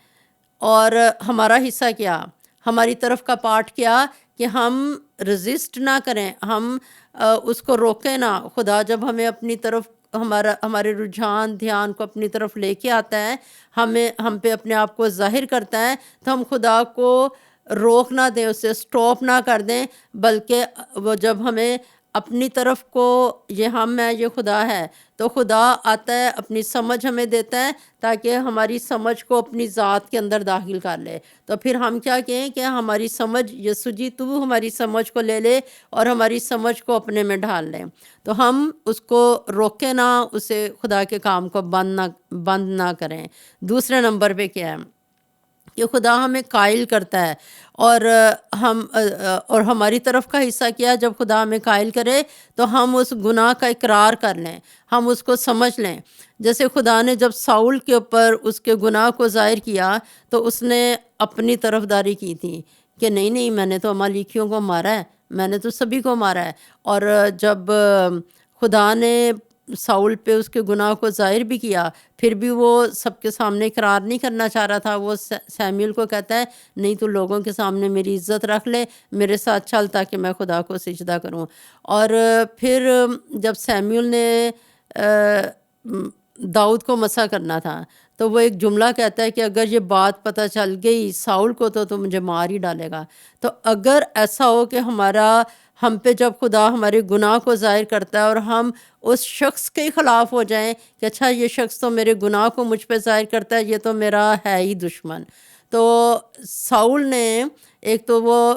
اور ہمارا حصہ کیا، ہماری طرف کا پارٹ کیا کہ ہم رزسٹ نہ کریں، ہم اس کو روکیں نہ۔ خدا جب ہمیں اپنی طرف ہمارے رجحان دھیان کو اپنی طرف لے کے آتا ہے، ہم پہ اپنے آپ کو ظاہر کرتا ہے، تو ہم خدا کو روک نہ دیں، اسے سٹاپ نہ کر دیں، بلکہ وہ جب ہمیں اپنی طرف کو، یہ ہم ہے، یہ خدا ہے، تو خدا آتا ہے، اپنی سمجھ ہمیں دیتا ہے تاکہ ہماری سمجھ کو اپنی ذات کے اندر داخل کر لے۔ تو پھر ہم کیا کہیں کہ ہماری سمجھ، یسوع جی تو ہماری سمجھ کو لے لے اور ہماری سمجھ کو اپنے میں ڈھال لیں۔ تو ہم اس کو روکیں نہ، اسے خدا کے کام کو بند نہ کریں۔ دوسرے نمبر پہ کیا ہے کہ خدا ہمیں قائل کرتا ہے، اور ہماری طرف کا حصہ کیا، جب خدا ہمیں قائل کرے تو ہم اس گناہ کا اقرار کر لیں، ہم اس کو سمجھ لیں۔ جیسے خدا نے جب ساؤل کے اوپر اس کے گناہ کو ظاہر کیا تو اس نے اپنی طرفداری کی تھی کہ نہیں میں نے تو امالیکیوں کو مارا ہے، میں نے تو سبھی کو مارا ہے۔ اور جب خدا نے ساؤل پہ اس کے گناہ کو ظاہر بھی کیا، پھر بھی وہ سب کے سامنے اقرار نہیں کرنا چاہ رہا تھا۔ وہ سیموئیل کو کہتا ہے نہیں تو لوگوں کے سامنے میری عزت رکھ لے، میرے ساتھ چل تاکہ میں خدا کو سجدہ کروں۔ اور پھر جب سیموئیل نے داؤد کو مسح کرنا تھا تو وہ ایک جملہ کہتا ہے کہ اگر یہ بات پتہ چل گئی ساؤل کو تو مجھے مار ہی ڈالے گا۔ تو اگر ایسا ہو کہ ہم پہ جب خدا ہمارے گناہ کو ظاہر کرتا ہے اور ہم اس شخص کے خلاف ہو جائیں کہ اچھا یہ شخص تو میرے گناہ کو مجھ پہ ظاہر کرتا ہے، یہ تو میرا ہے ہی دشمن۔ تو ساؤل نے ایک تو وہ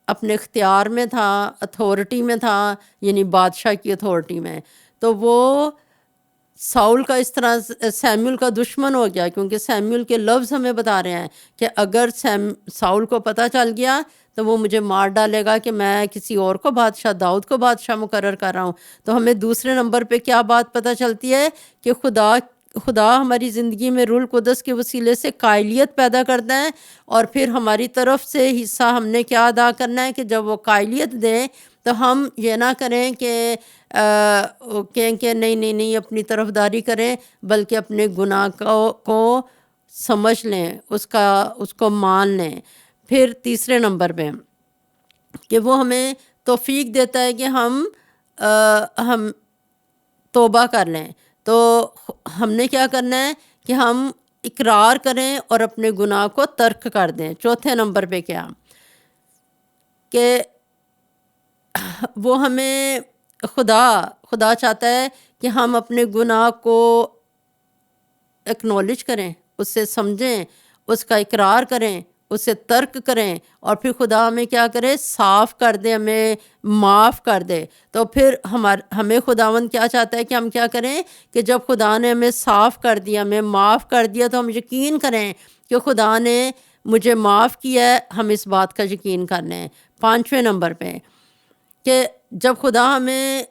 اپنے اختیار میں تھا، اتھارٹی میں تھا، یعنی بادشاہ کی اتھارٹی میں، تو وہ ساؤل کا اس طرح سیموئیل کا دشمن ہو گیا، کیونکہ سیموئیل کے لفظ ہمیں بتا رہے ہیں کہ اگر ساؤل کو پتہ چل گیا تو وہ مجھے مار ڈالے گا کہ میں کسی اور کو بادشاہ، داؤد کو بادشاہ مقرر کر رہا ہوں۔ تو ہمیں دوسرے نمبر پہ کیا بات پتہ چلتی ہے کہ خدا ہماری زندگی میں روح القدس کے وسیلے سے قائلیت پیدا کرتا ہے، اور پھر ہماری طرف سے حصہ ہم نے کیا ادا کرنا ہے کہ جب وہ قائلیت دیں تو ہم یہ نہ کریں کہ کہیں کہ نہیں اپنی طرفداری کریں، بلکہ اپنے گناہ کو سمجھ لیں، اس کو مان لیں۔ پھر تیسرے نمبر پہ کہ وہ ہمیں توفیق دیتا ہے کہ ہم توبہ کر لیں۔ تو ہم نے کیا کرنا ہے کہ ہم اقرار کریں اور اپنے گناہ کو ترک کر دیں۔ چوتھے نمبر پہ کیا کہ وہ ہمیں خدا چاہتا ہے کہ ہم اپنے گناہ کو ایکنالج کریں، اس سے سمجھیں، اس کا اقرار کریں، اسے ترک کریں، اور پھر خدا ہمیں کیا کرے، صاف کر دے، ہمیں معاف کر دے۔ تو پھر ہمیں خداوند کیا چاہتا ہے کہ ہم کیا کریں کہ جب خدا نے ہمیں صاف کر دیا، ہمیں معاف کر دیا، تو ہم یقین کریں کہ خدا نے مجھے معاف کیا ہے۔ ہم اس بات کا یقین کر لیں۔ پانچویں نمبر پہ کہ جب خدا ہمیں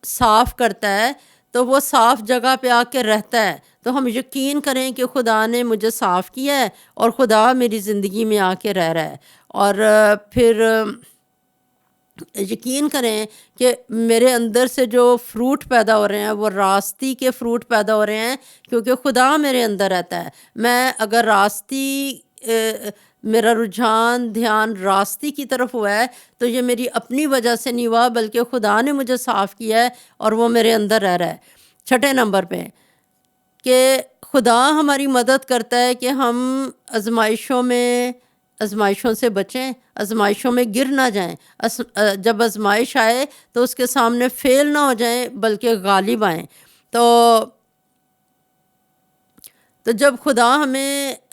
صاف کرتا ہے تو وہ صاف جگہ پہ آ کے رہتا ہے، تو ہم یقین کریں کہ خدا نے مجھے صاف کیا ہے اور خدا میری زندگی میں آ کے رہ رہا ہے۔ اور پھر یقین کریں کہ میرے اندر سے جو فروٹ پیدا ہو رہے ہیں وہ راستی کے فروٹ پیدا ہو رہے ہیں، کیونکہ خدا میرے اندر رہتا ہے۔ میں اگر میرا رجحان دھیان راستی کی طرف ہوا ہے تو یہ میری اپنی وجہ سے نہیں ہوا، بلکہ خدا نے مجھے صاف کیا ہے اور وہ میرے اندر رہ رہا ہے۔ چھٹے نمبر پہ کہ خدا ہماری مدد کرتا ہے کہ ہم آزمائشوں سے بچیں، آزمائشوں میں گر نہ جائیں۔ جب آزمائش آئے تو اس کے سامنے فیل نہ ہو جائیں بلکہ غالب آئیں۔ تو جب خدا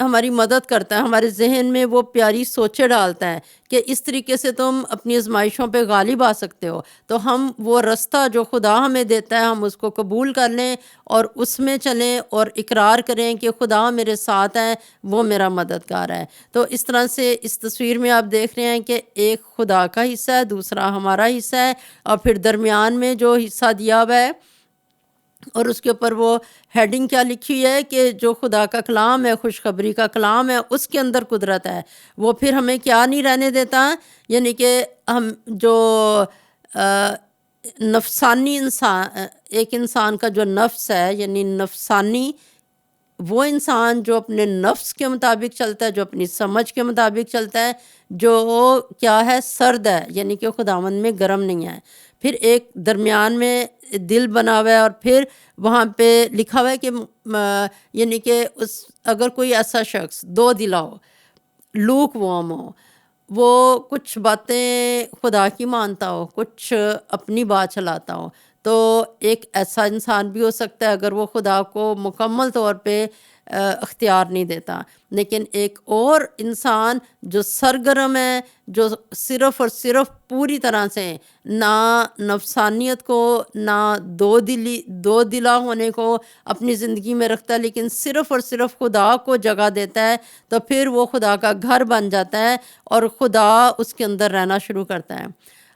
ہماری مدد کرتا ہے، ہمارے ذہن میں وہ پیاری سوچیں ڈالتا ہے کہ اس طریقے سے تم اپنی آزمائشوں پہ غالب آ سکتے ہو، تو ہم وہ رستہ جو خدا ہمیں دیتا ہے ہم اس کو قبول کر لیں اور اس میں چلیں اور اقرار کریں کہ خدا میرے ساتھ ہے، وہ میرا مددگار ہے۔ تو اس طرح سے اس تصویر میں آپ دیکھ رہے ہیں کہ ایک خدا کا حصہ ہے، دوسرا ہمارا حصہ ہے، اور پھر درمیان میں جو حصہ دیا ہوا ہے اور اس کے اوپر وہ ہیڈنگ کیا لکھی ہوئی ہے کہ جو خدا کا کلام ہے، خوشخبری کا کلام ہے، اس کے اندر قدرت ہے۔ وہ پھر ہمیں کیا نہیں رہنے دیتا، یعنی کہ ہم جو نفسانی ایک انسان کا جو نفس ہے، یعنی نفسانی، وہ انسان جو اپنے نفس کے مطابق چلتا ہے، جو اپنی سمجھ کے مطابق چلتا ہے، جو کیا ہے، سرد ہے، یعنی کہ خداوند میں گرم نہیں ہے۔ پھر ایک درمیان میں دل بنا ہوا ہے، اور پھر وہاں پہ لکھا ہوا ہے کہ یعنی کہ اگر کوئی ایسا شخص دو دلا ہو، لوک وارم ہو، وہ کچھ باتیں خدا کی مانتا ہو، کچھ اپنی بات چلاتا ہو، تو ایک ایسا انسان بھی ہو سکتا ہے اگر وہ خدا کو مکمل طور پہ اختیار نہیں دیتا۔ لیکن ایک اور انسان جو سرگرم ہے، جو صرف اور صرف پوری طرح سے نہ نفسانیت کو، نہ دو دلا ہونے کو اپنی زندگی میں رکھتا ہے، لیکن صرف اور صرف خدا کو جگہ دیتا ہے، تو پھر وہ خدا کا گھر بن جاتا ہے اور خدا اس کے اندر رہنا شروع کرتا ہے۔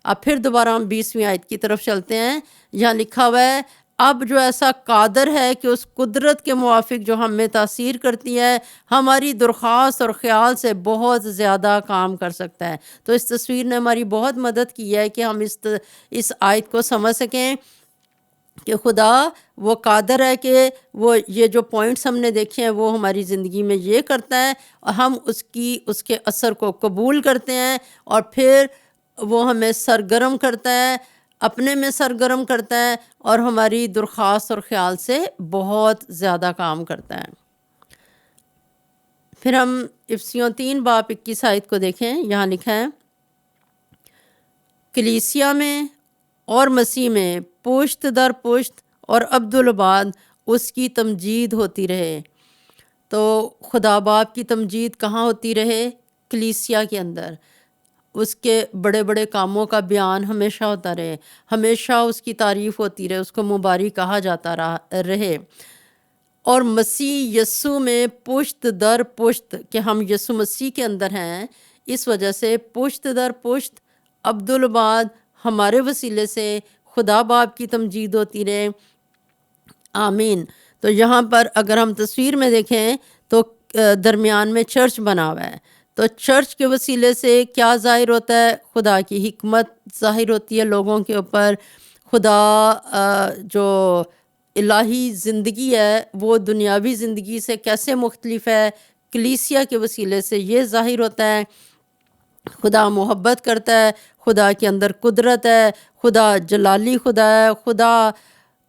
اب پھر دوبارہ ہم 20ویں آیت کی طرف چلتے ہیں۔ یہاں لکھا ہوا ہے، اب جو ایسا قادر ہے کہ اس قدرت کے موافق جو ہمیں تاثیر کرتی ہے، ہماری درخواست اور خیال سے بہت زیادہ کام کر سکتا ہے۔ تو اس تصویر نے ہماری بہت مدد کی ہے کہ ہم اس آیت کو سمجھ سکیں کہ خدا وہ قادر ہے کہ وہ یہ جو پوائنٹس ہم نے دیکھے ہیں وہ ہماری زندگی میں یہ کرتا ہے، اور ہم اس کے اثر کو قبول کرتے ہیں، اور پھر وہ ہمیں سرگرم کرتا ہے، اپنے میں سرگرم کرتا ہے، اور ہماری درخواست اور خیال سے بہت زیادہ کام کرتا ہے۔ پھر ہم افسیوں 3:21 آیت کو دیکھیں۔ یہاں لکھا ہے، کلیسیا میں اور مسیح میں پشت در پشت اور عبدالآباد اس کی تمجید ہوتی رہے۔ تو خدا باپ کی تمجید کہاں ہوتی رہے؟ کلیسیا کے اندر۔ اس کے بڑے بڑے کاموں کا بیان ہمیشہ ہوتا رہے، ہمیشہ اس کی تعریف ہوتی رہے، اس کو مبارک کہا جاتا رہے۔ اور مسیح یسوع میں پشت در پشت، کہ ہم یسوع مسیح کے اندر ہیں، اس وجہ سے پشت در پشت عبدالآباد ہمارے وسیلے سے خدا باپ کی تمجید ہوتی رہے، آمین۔ تو یہاں پر اگر ہم تصویر میں دیکھیں تو درمیان میں چرچ بنا ہوا ہے، تو چرچ کے وسیلے سے کیا ظاہر ہوتا ہے؟ خدا کی حکمت ظاہر ہوتی ہے لوگوں کے اوپر۔ خدا جو الہی زندگی ہے وہ دنیاوی زندگی سے کیسے مختلف ہے، کلیسیا کے وسیلے سے یہ ظاہر ہوتا ہے۔ خدا محبت کرتا ہے، خدا کے اندر قدرت ہے، خدا جلالی خدا ہے، خدا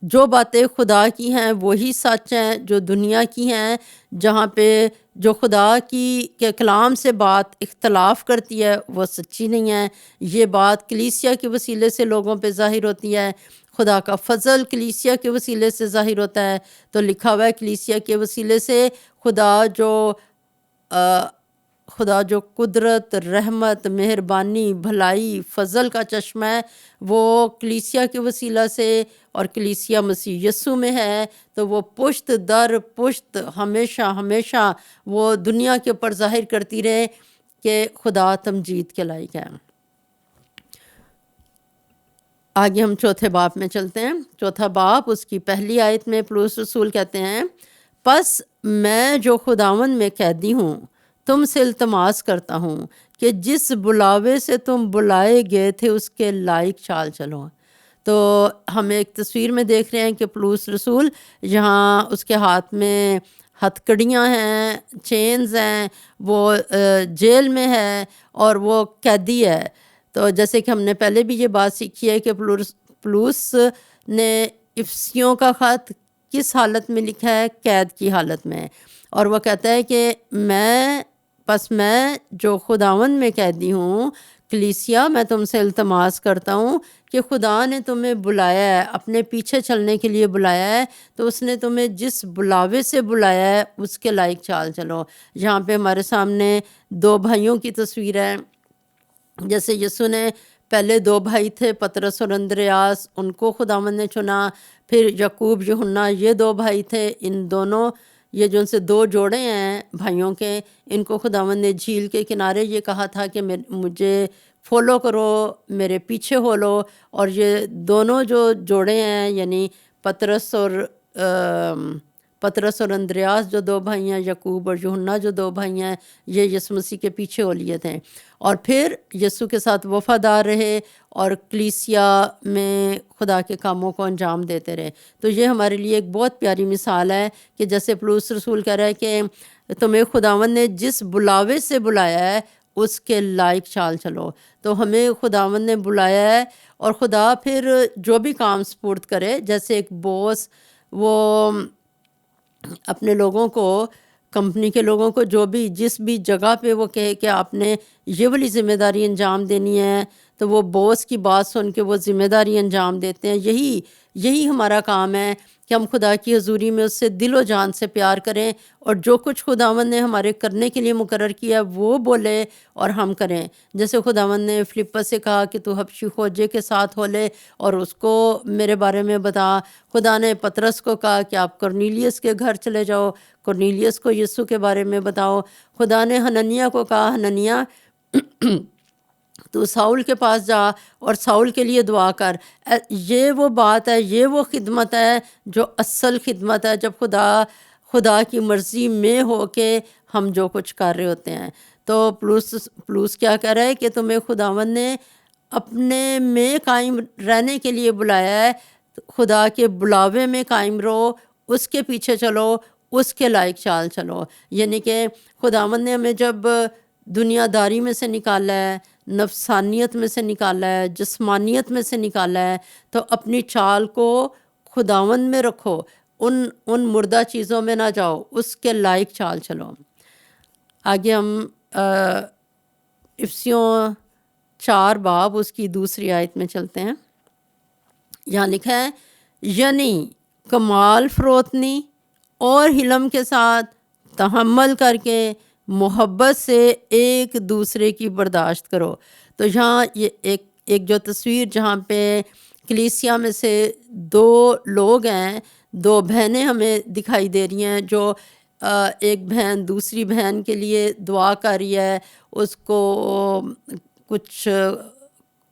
جو باتیں خدا کی ہیں وہی سچ ہیں، جو دنیا کی ہیں، جہاں پہ جو خدا کے کلام سے بات اختلاف کرتی ہے وہ سچی نہیں ہے۔ یہ بات کلیسیا کے وسیلے سے لوگوں پہ ظاہر ہوتی ہے، خدا کا فضل کلیسیا کے وسیلے سے ظاہر ہوتا ہے۔ تو لکھا ہوا ہے کلیسیا کے وسیلے سے خدا جو قدرت، رحمت، مہربانی، بھلائی، فضل کا چشمہ ہے وہ کلیسیا کے وسیلہ سے، اور کلیسیا مسیح یسوع میں ہے، تو وہ پشت در پشت ہمیشہ ہمیشہ وہ دنیا کے اوپر ظاہر کرتی رہے کہ خدا تمجید کے لائق ہے۔ آگے ہم چوتھے باب میں چلتے ہیں۔ چوتھا باب اس کی پہلی آیت میں پولس رسول کہتے ہیں، پس میں جو خداوند میں قیدی ہوں تم سے التماس کرتا ہوں کہ جس بلاوے سے تم بلائے گئے تھے اس کے لائق چال چلو۔ تو ہم ایک تصویر میں دیکھ رہے ہیں کہ پولس رسول یہاں اس کے ہاتھ میں ہتھ کڑیاں ہیں، چینز ہیں، وہ جیل میں ہے اور وہ قیدی ہے۔ تو جیسے کہ ہم نے پہلے بھی یہ بات سیکھی ہے کہ پولس نے افسیوں کا خط کس حالت میں لکھا ہے؟ قید کی حالت میں، اور وہ کہتا ہے کہ میں جو خداوند میں قیدی ہوں، کلیسیا میں تم سے التماس کرتا ہوں کہ خدا نے تمہیں بلایا ہے، اپنے پیچھے چلنے کے لیے بلایا ہے، تو اس نے تمہیں جس بلاوے سے بلایا ہے اس کے لائق چال چلو۔ یہاں پہ ہمارے سامنے دو بھائیوں کی تصویر ہے۔ جیسے یسوع نے پہلے دو بھائی تھے، پطرس اور اندریاس، ان کو خداوند نے چنا، پھر یعقوب یوحنا، یہ دو بھائی تھے، ان دونوں یہ جو ان سے دو جوڑے ہیں بھائیوں کے، ان کو خداوند نے جھیل کے کنارے یہ کہا تھا کہ مجھے فالو کرو، میرے پیچھے ہو لو۔ اور یہ دونوں جو جوڑے ہیں، یعنی پطرس اور اندریاس جو دو بھائی ہیں، یعقوب اور یوحنا جو دو بھائی ہیں، یہ یسوع مسیح کے پیچھے ہو لیے تھے، اور پھر یسوع کے ساتھ وفادار رہے اور کلیسیا میں خدا کے کاموں کو انجام دیتے رہے۔ تو یہ ہمارے لیے ایک بہت پیاری مثال ہے کہ جیسے پولس رسول کہہ رہا ہے کہ تمہیں خداوند نے جس بلاوے سے بلایا ہے اس کے لائق چال چلو۔ تو ہمیں خداوند نے بلایا ہے، اور خدا پھر جو بھی کام سپرد کرے، جیسے ایک باس وہ اپنے لوگوں کو، کمپنی کے لوگوں کو جس بھی جگہ پہ وہ کہے کہ آپ نے یہ والی ذمہ داری انجام دینی ہے، تو وہ باس کی بات سن کے وہ ذمہ داری انجام دیتے ہیں۔ یہی ہمارا کام ہے کہ ہم خدا کی حضوری میں اس سے دل و جان سے پیار کریں، اور جو کچھ خداوند نے ہمارے کرنے کے لیے مقرر کیا وہ بولے اور ہم کریں۔ جیسے خداوند نے فلپس سے کہا کہ تو حبشی خوجے کے ساتھ ہو لے اور اس کو میرے بارے میں بتا۔ خدا نے پطرس کو کہا کہ آپ کرنیلیس کے گھر چلے جاؤ، کرنیلیس کو یسوع کے بارے میں بتاؤ۔ خدا نے حننیہ کو کہا، حننیہ تو ساؤل کے پاس جا اور ساؤل کے لیے دعا کر۔ یہ وہ بات ہے، یہ وہ خدمت ہے جو اصل خدمت ہے، جب خدا کی مرضی میں ہو کے ہم جو کچھ کر رہے ہوتے ہیں۔ تو پولس کیا کہہ رہا ہے کہ تمہیں خداوند نے اپنے میں قائم رہنے کے لیے بلایا ہے، خدا کے بلاوے میں قائم رہو، اس کے پیچھے چلو، اس کے لائق چال چلو۔ یعنی کہ خداوند نے ہمیں جب دنیا داری میں سے نکالا ہے، نفسانیت میں سے نکالا ہے، جسمانیت میں سے نکالا ہے، تو اپنی چال کو خداوند میں رکھو، ان مردہ چیزوں میں نہ جاؤ، اس کے لائق چال چلو۔ آگے ہم افسیوں 4 باب اس کی دوسری آیت میں چلتے ہیں۔ یہاں لکھا ہے، یعنی کمال فروتنی اور حلم کے ساتھ تحمل کر کے محبت سے ایک دوسرے کی برداشت کرو۔ تو یہاں یہ ایک جو تصویر جہاں پہ کلیسیا میں سے 2 لوگ ہیں، 2 بہنیں ہمیں دکھائی دے رہی ہیں، جو ایک بہن دوسری بہن کے لیے دعا کر رہی ہے، اس کو کچھ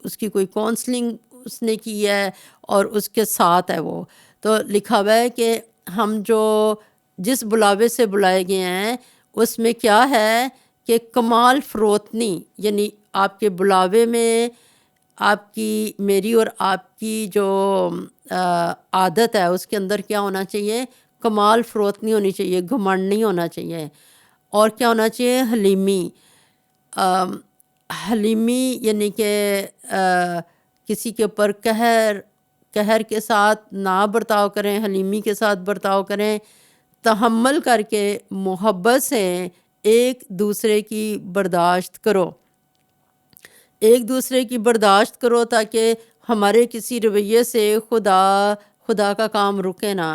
اس کی کوئی کونسلنگ اس نے کی ہے اور اس کے ساتھ ہے وہ۔ تو لکھا ہوا ہے کہ ہم جس بلاوے سے بلائے گئے ہیں اس میں کیا ہے کہ کمال فروتنی، یعنی آپ کے بلاوے میں آپ کی، میری اور آپ کی جو عادت ہے اس کے اندر کیا ہونا چاہیے؟ کمال فروتنی ہونی چاہیے، گھمنڈ نہیں ہونا چاہیے۔ اور کیا ہونا چاہیے؟ حلیمی یعنی کہ کسی کے اوپر قہر کے ساتھ نہ برتاؤ کریں، حلیمی کے ساتھ برتاؤ کریں، تحمل کر کے محبت سے ایک دوسرے کی برداشت کرو، ایک دوسرے کی برداشت کرو تاکہ ہمارے کسی رویے سے خدا کا کام رکے نہ،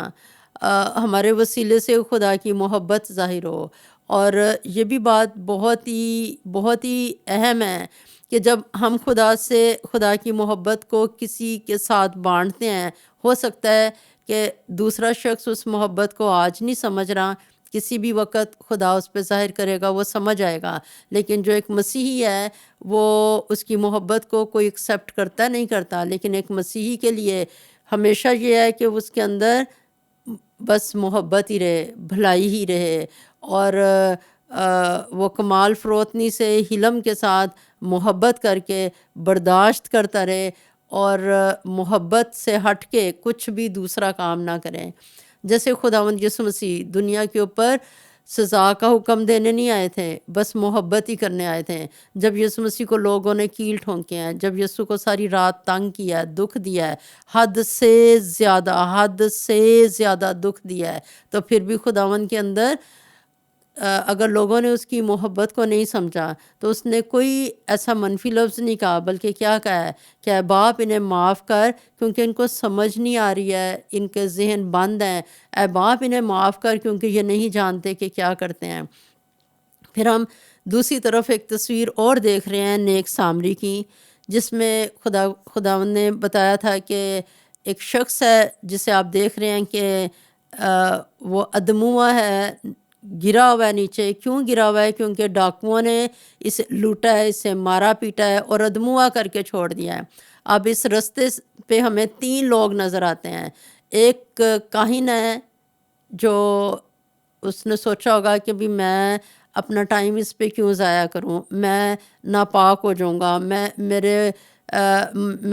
ہمارے وسیلے سے خدا کی محبت ظاہر ہو۔ اور یہ بھی بات بہت ہی اہم ہے کہ جب ہم خدا کی محبت کو کسی کے ساتھ بانٹتے ہیں، ہو سکتا ہے کہ دوسرا شخص اس محبت کو آج نہیں سمجھ رہا، کسی بھی وقت خدا اس پہ ظاہر کرے گا، وہ سمجھ آئے گا۔ لیکن جو ایک مسیحی ہے وہ اس کی محبت کو کوئی ایکسیپٹ کرتا نہیں کرتا، لیکن ایک مسیحی کے لیے ہمیشہ یہ ہے کہ اس کے اندر بس محبت ہی رہے، بھلائی ہی رہے، اور وہ کمال فروتنی سے حلم کے ساتھ محبت کر کے برداشت کرتا رہے، اور محبت سے ہٹ کے کچھ بھی دوسرا کام نہ کریں۔ جیسے خداوند یسوع مسیح دنیا کے اوپر سزا کا حکم دینے نہیں آئے تھے، بس محبت ہی کرنے آئے تھے۔ جب یسوع مسیح کو لوگوں نے کیل ٹھونکے ہیں، جب یسوع کو ساری رات تنگ کیا ہے، دکھ دیا ہے، حد سے زیادہ دکھ دیا ہے، تو پھر بھی خداوند کے اندر اگر لوگوں نے اس کی محبت کو نہیں سمجھا تو اس نے کوئی ایسا منفی لفظ نہیں کہا، بلکہ کیا کہا ہے کہ اے باپ انہیں معاف کر، کیونکہ ان کو سمجھ نہیں آ رہی ہے، ان کے ذہن بند ہیں، اے باپ انہیں معاف کر کیونکہ یہ نہیں جانتے کہ کیا کرتے ہیں۔ پھر ہم دوسری طرف ایک تصویر اور دیکھ رہے ہیں نیک سامری کی، جس میں خداوند نے بتایا تھا کہ ایک شخص ہے جسے آپ دیکھ رہے ہیں کہ وہ ادموا ہے، گرا ہوا ہے نیچے۔ کیوں گرا ہوا ہے؟ کیونکہ ڈاکوؤں نے اسے لوٹا ہے، اسے مارا پیٹا ہے اور ادموا کر کے چھوڑ دیا ہے۔ اب اس رستے پہ ہمیں 3 لوگ نظر آتے ہیں۔ ایک کاہن ہے جو اس نے سوچا ہوگا کہ بھی میں اپنا ٹائم اس پہ کیوں ضائع کروں، میں ناپاک ہو جاؤں گا، میں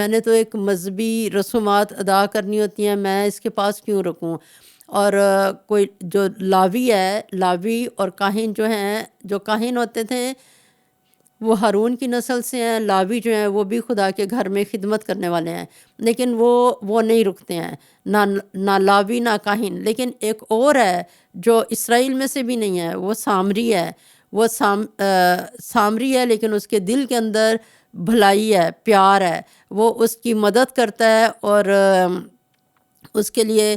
نے تو ایک مذہبی رسومات ادا کرنی ہوتی ہیں، میں اس کے پاس کیوں رکوں۔ اور کوئی جو لاوی اور کاہن جو کاہن ہوتے تھے وہ ہارون کی نسل سے ہیں، لاوی جو ہیں وہ بھی خدا کے گھر میں خدمت کرنے والے ہیں، لیکن وہ نہیں رکتے ہیں، نہ لاوی نہ کاہن۔ لیکن ایک اور ہے جو اسرائیل میں سے بھی نہیں ہے، وہ سامری ہے، وہ سامری ہے، لیکن اس کے دل کے اندر بھلائی ہے، پیار ہے، وہ اس کی مدد کرتا ہے، اور اس کے لیے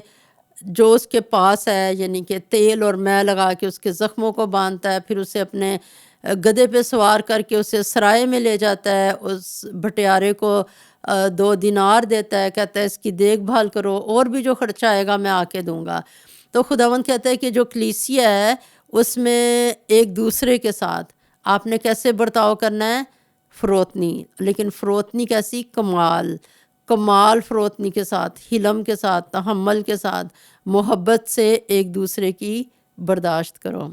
جو اس کے پاس ہے یعنی کہ تیل اور مے لگا کے اس کے زخموں کو باندھتا ہے، پھر اسے اپنے گدھے پہ سوار کر کے اسے سرائے میں لے جاتا ہے، اس بھٹیارے کو 2 دینار دیتا ہے، کہتا ہے اس کی دیکھ بھال کرو، اور بھی جو خرچہ آئے گا میں آ کے دوں گا۔ تو خداوند کہتا ہے کہ جو کلیسیا ہے اس میں ایک دوسرے کے ساتھ آپ نے کیسے برتاؤ کرنا ہے؟ فروتنی، لیکن فروتنی کیسی؟ کمال فروتنی کے ساتھ، حلم کے ساتھ، تحمل کے ساتھ، محبت سے ایک دوسرے کی برداشت کرو۔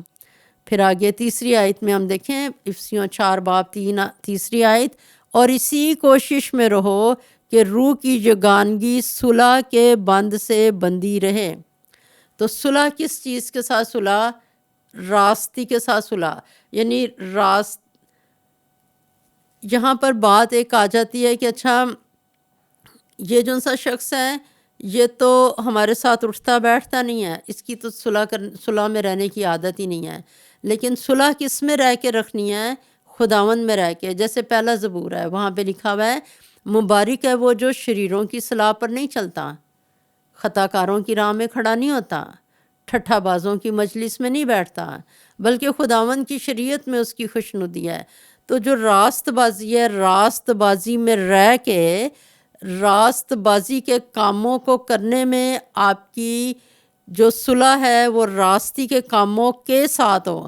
پھر آگے تیسری آیت میں ہم دیکھیں، افسیوں 4 باب 3 آیت، اور اسی کوشش میں رہو کہ روح کی یگانگی صلح کے بند سے بندی رہے۔ تو صلح کس چیز کے ساتھ؟ صلح راستی کے ساتھ صلح، یعنی یہاں پر بات ایک آ جاتی ہے کہ اچھا یہ جو سا شخص ہے یہ تو ہمارے ساتھ اٹھتا بیٹھتا نہیں ہے، اس کی تو صلح میں رہنے کی عادت ہی نہیں ہے، لیکن صلح کس میں رہ کے رکھنی ہے؟ خداوند میں رہ کے۔ جیسے پہلا زبور ہے، وہاں پہ لکھا ہوا ہے مبارک ہے وہ جو شریروں کی صلاح پر نہیں چلتا، خطا کاروں کی راہ میں کھڑا نہیں ہوتا، ٹھٹھا بازوں کی مجلس میں نہیں بیٹھتا، بلکہ خداوند کی شریعت میں اس کی خوشنودی ہے۔ تو جو راست بازی ہے، راست بازی میں رہ کے راست بازی کے کاموں کو کرنے میں آپ کی جو صلح ہے وہ راستی کے کاموں کے ساتھ ہو۔